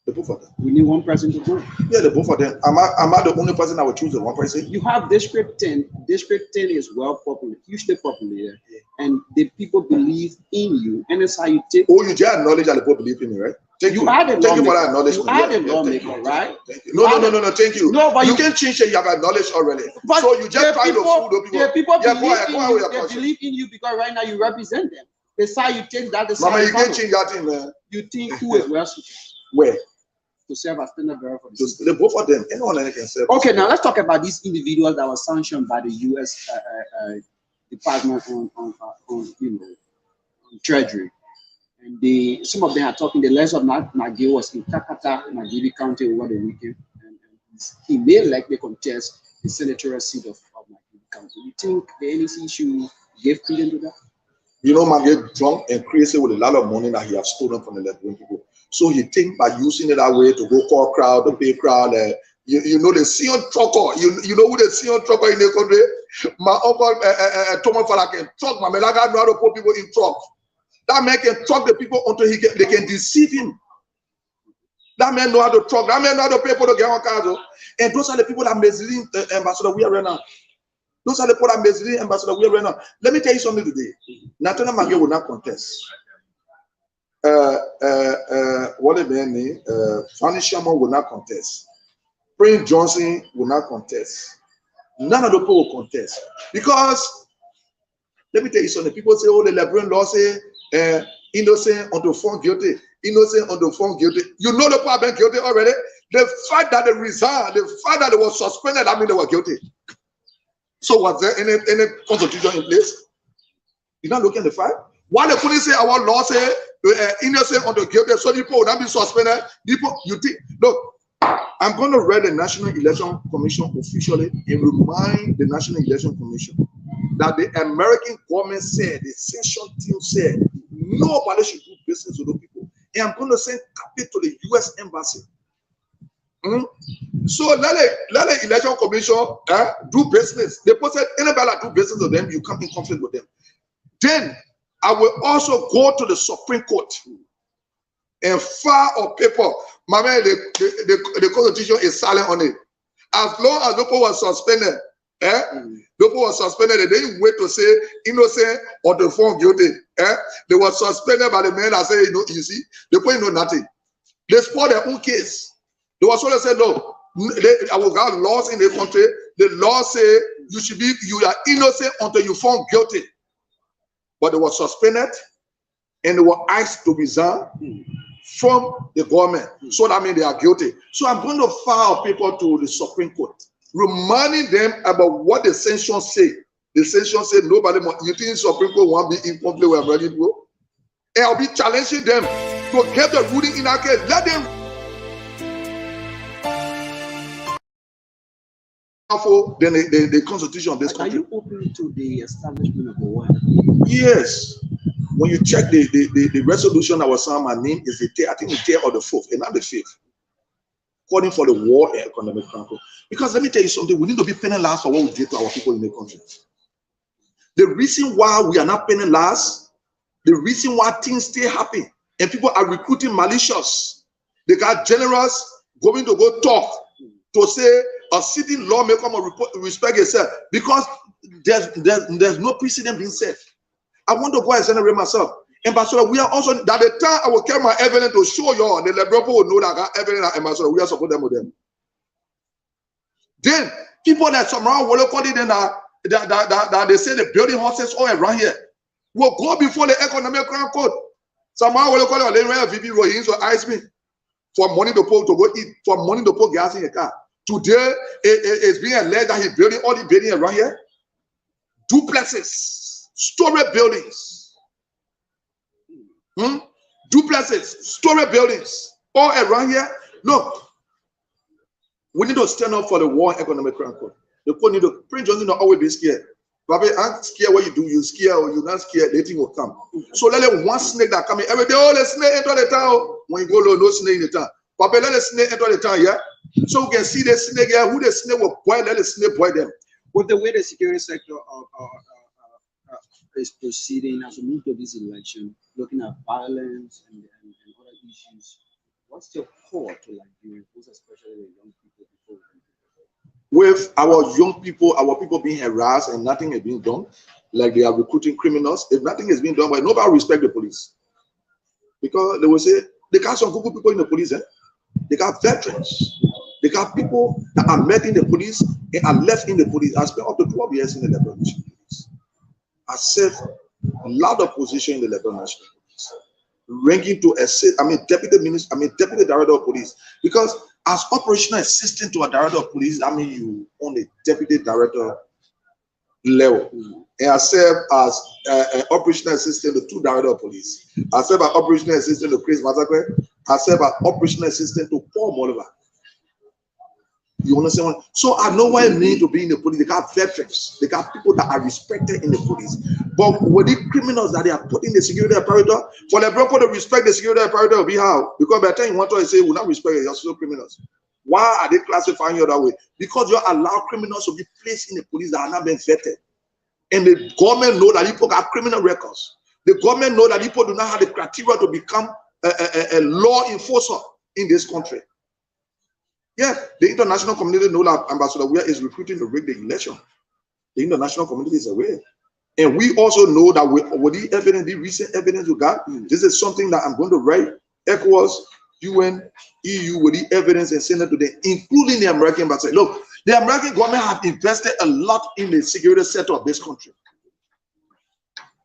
The both of them. We need one person to go. Yeah, the both of them. Am I the only person that will choose the one person? You have District 10. District 10 is well popular, hugely popular, and the people believe in you, and that's how you take. Oh, you just acknowledge that the people believe in me, right? Thank you for that acknowledgement. You are the lawmaker, right? Thank you. No, thank you. No, but you can't change it. You have acknowledged already. But so you just try to fool the people. The people They believe in you because right now you represent them. That's how you take that. Mama, you can't change that thing, man. You think who is well suited? Where? To serve as standard bearer for the city. Both of them. Anyone can serve. Okay, now let's talk about these individuals that were sanctioned by the U.S. Department on Treasury. And some of them are talking. The last of Nagil was in Takata, Nagibi County over the weekend, and he may likely contest the senatorial seat of Nagibi County. You think the NEC should give credence to that? You know, man get drunk and crazy with a lot of money that he has stolen from the Liberian people. So he think by using it that way to go call crowd, to pay crowd, you know the Sion trucker, you know who the Sion trucker in the country? My uncle Thomas Fala can truck, my Melaga know how to put people in truck. That man can truck the people until they can deceive him. That man know how to truck, that man know how to pay people to get on cars. And those are the people that misleading Ambassador we are right now. Those are the people that misleading Ambassador we are right now. Let me tell you something today. Natana Mange will not contest. What the man name? Fanny Sherman will not contest. Prince Johnson will not contest. None of the people will contest. Because, let me tell you something. People say, oh, the Liberian law say, innocent until found guilty. Innocent until found guilty. You know the people have been guilty already. The fact that they resigned, the fact that they were suspended, I mean they were guilty. So was there any constitution in place? You're not looking at the fact? Why they couldn't say our law say innocent until guilty, so people would not be suspended? People, you think, look, I'm going to read the National Election Commission officially and remind the National Election Commission that the American government said, the session team said, nobody should do business with those people. And I'm going to send copy to the U.S. Embassy. So let the Election Commission do business. They said anybody that do business with them, you come in conflict with them. Then I will also go to the Supreme Court and file a paper. My man, the Constitution is silent on it. As long as people were suspended, people were suspended, they didn't wait to say innocent or to found guilty. They were suspended by the men that say, you see, they put know nothing. They spoiled their own case. They were sort of said, no, I will have laws in the country. The law say you are innocent until you found guilty. But they were suspended and they were asked to resign from the government. So that means they are guilty. So I'm going to file a paper to the Supreme Court, reminding them about what the sanctions say. The sanctions say nobody more. You think the Supreme Court won't be in conflict with ready to go? And I'll be challenging them to get the ruling in that case. Let them than the Constitution of this country. Are you open to the establishment of the war? Yes. When you check the resolution that was signed, my name is I think the 3rd or the 4th, and not the 5th. Calling for the war and economic control. Because let me tell you something, we need to be penalized for what we did to our people in the country. The reason why we are not penalized, the reason why things still happen, and people are recruiting malicious. They got generals going to go talk to say a sitting lawmaker must respect yourself because there's no precedent being set. I want to go and generate myself. Ambassador, we are also, that the time I will carry my evidence to show you all, the Lebron will know that I got evidence and Ambassador, we are supporting them with them. Then, people that somehow will call it that they say the building houses all around here will go before the economic crime court. Somehow will call your lane VP Roy so ice me for money to put to go eat, for money to put gas in your car. Today it's being alleged that he's building all the buildings around here. Duplexes, story buildings. Duplexes, story buildings, all around here. Look, we need to stand up for the war on economic crime code. The code need to Prince Johnson not always be scared. But I'm scared what you do, you scare or you're not scared, the thing will come. So let it one snake that come in every day. Oh, the snake enter the town. When you go low, no snake in the town. But let the snake enter the town, yeah. So we can see the snake here, who the snake will boil, let the snake boil them. With the way the security sector is proceeding as we move to this election, looking at violence and other issues, what's your call to Nigerians, especially the young people? With our young people, our people being harassed and nothing is being done, like they are recruiting criminals, if nothing is being done, but nobody respect the police. Because they will say, they got some good people in the police, they got veterans, they got people that are met in the police and are left in the police. I spent up to 12 years in the Liberal National Police. I served a lot of position in the Liberal National Police, ranking to deputy minister, deputy director of police. Because as operational assistant to a director of police, you on the deputy director level. And I serve as operational assistant to 2 director of police. I serve as operational assistant to Chris Massacre. I serve as operational assistant to Paul Bolivar. You understand? So I know what it means to be in the police. They got veterans. They got people that are respected in the police. But with the criminals that they are put in the security apparatus, for the people to respect the security apparatus will be how? Because by the time you want to say, we will not respect it, you're still criminals. Why are they classifying you that way? Because you allow criminals to be placed in the police that are not being vetted. And the government know that people got criminal records. The government know that people do not have the criteria to become a law enforcer in this country. Yeah, the international community know that Ambassador Weir is recruiting to rig the election. The international community is aware. And we also know that with the evidence, the recent evidence we got, this is something that I'm going to write, ECOWAS, UN, EU, with the evidence and send it to them, including the American embassy. Look, the American government have invested a lot in the security sector of this country.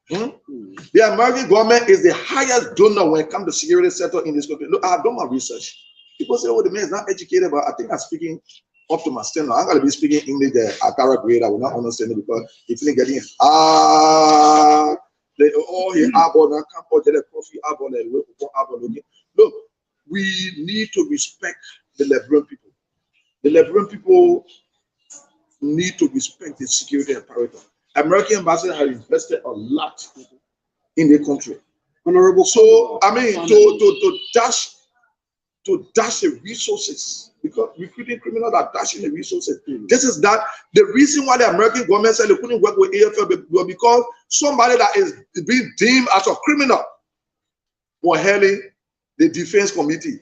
The American government is the highest donor when it comes to security sector in this country. Look, I've done my research. People say, oh, the man is not educated, but I think I'm speaking up to my standard. I'm going to be speaking English at Akara grade. I will not understand it because if you're getting he look, we need to respect the Liberian people. The Liberian people need to respect the security apparatus. American ambassador has invested a lot in the country. Honorable. So I mean to dash the resources, because recruiting criminals are dashing the resources. This is that the reason why the American government said they couldn't work with AFL was because somebody that is being deemed as a criminal was hailing the defense committee.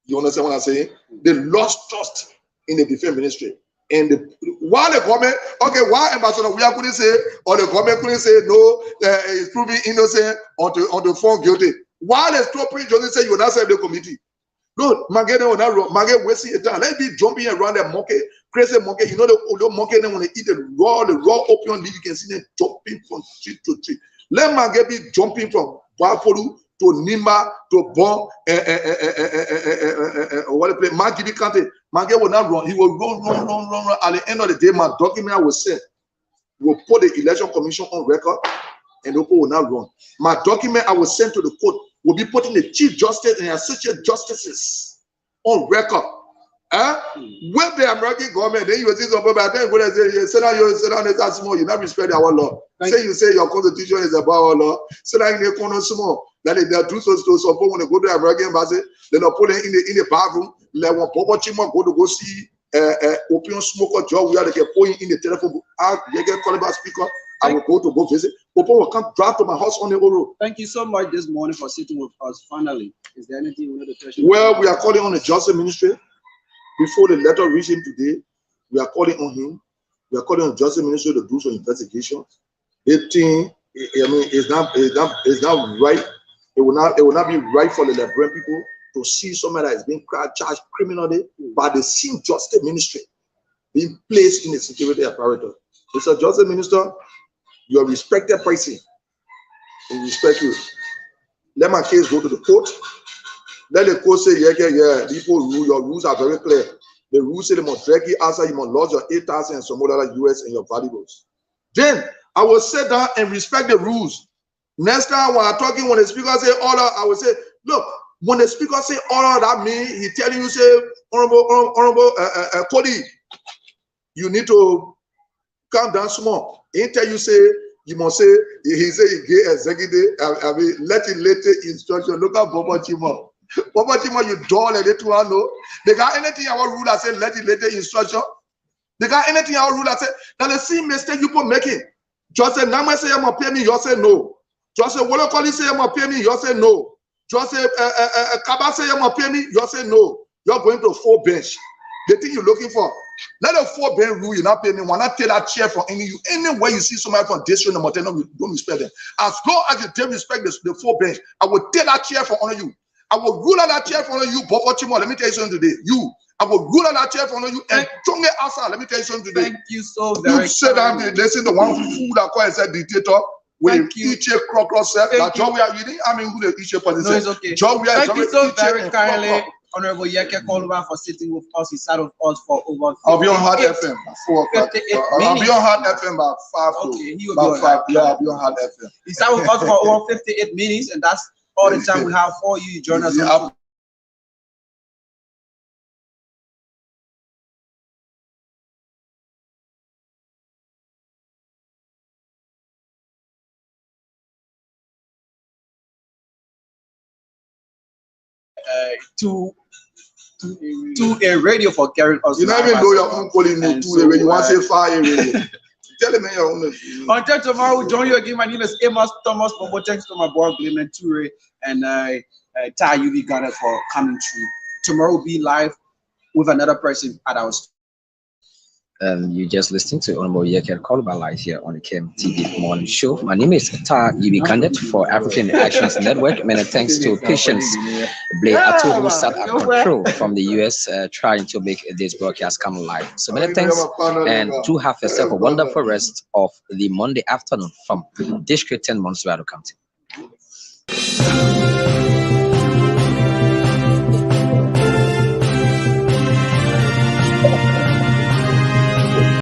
You understand what I'm saying? They lost trust in the defense ministry. And why the government, okay, why Ambassador Weir couldn't say, or the government couldn't say no, he's proving innocent on the found guilty. Why the stop Prince Johnson say you will not serve the committee? No, Maggie will not run. Maggie wasting your time. Let be jumping around the monkey, crazy monkey. You know the monkey then when they eat the raw opium leaf, you can see them jumping from tree to tree. Let Maggie be jumping from Wapolu to Nima to Bon what they play. Maggie Kante. Maggie will not run. He will run. At the end of the day, my document will say, we'll put the election commission on record, and the people will not run. My document I will send to the court will be putting the chief justice and associate justices on record. With the American government, then you will see some people, I think, sit down, that's small, you not respect our law. You say your constitution is about our law. Sit down in the corner small. That they do so some people when they go to the American embassy, they don't put it in the bathroom, let one Bobo Chima go to go see opium smoker job where they can put in the telephone book. They get Kolubah speaker. I will go visit. People will come drive to my house on the road. Thank you so much this morning for sitting with us. Finally, is there anything you want to touch on? Well, we are calling on the Justice Ministry. Before the letter reached him today, we are calling on him. We are calling on the Justice Ministry to do some investigation. The thing, it's not right. It will not be right for the Liberian people to see somebody that is being charged criminally by the same Justice Ministry being placed in the security apparatus. Mr. Justice Minister, you are respected person. We respect you. Let my case go to the court. Let the court say, yeah, people rule, your rules are very clear. The rules say they must drag you outside, you must lose your 8,000 and some other US and your valuables. Then I will sit down and respect the rules. Next time when I'm talking, when the speaker say order, I will say, look, when the speaker say order, that means he telling you, say, honorable colleague, you need to calm down small. He tell you, say, you must say, he say he gave executive, I mean, legislative instruction. Look at Bobo Chimo. Bobo Chimo, you dull and they too know. They got anything our rule that say legislative instruction. They got anything our rule that say, now the same mistake you put making. Just say, Nama say, I'm going to pay me, you say no. Just say, Wolo Koli say, I'm going to pay me, you say no. Just say, Kaba say, I'm going to pay me, you say no. You're going to full bench. The thing you're looking for. Let a full bench rule, you not pay me. Why not take that chair from anywhere you see somebody from district and Montana, don't respect them. As long as you don't respect the full bench, I will take that chair from honor you. I will rule out that chair from honor you, Bobo Chimo. Let me tell you something today. I will rule out that chair from honor you and Chonge Asa. Let me tell you something today. Thank you so very much. You sit down and listen to one fool that call himself dictator. When each crop self, like John we are reading, I mean, who the each person. No, it's okay. John we are thank you so very kindly, Honorable Yeke Kolubah, for sitting with us. He sat with us for over. I'll be on Hard FM by 4 o'clock. I'll be on Hard FM by 5. Okay, he will be on 5. Yeah, I'll be on Hard FM. He sat with us for over 58 minutes, and that's all the time we have for you. Join us. Yeah, to a radio for carrying us. You never know your own calling me to the radio. You want to say fire radio. Tell me your own. Until tomorrow, we'll join you again. My name is Amos Thomas. Thanks to my boy Glenn Ture and Ty UV Gunner for coming through. Tomorrow will be live with another person at our studio. You just listening to Honorable Yeke Kolubah live here on the KMTV Morning Show. My name is Ta Yibi Candid for African Actions Network. Many thanks to Patience Blay Ato, who sat at control from the US, trying to make this broadcast come live. So many thanks, and to have yourself a wonderful rest of the Monday afternoon from District 10 Montserrat County.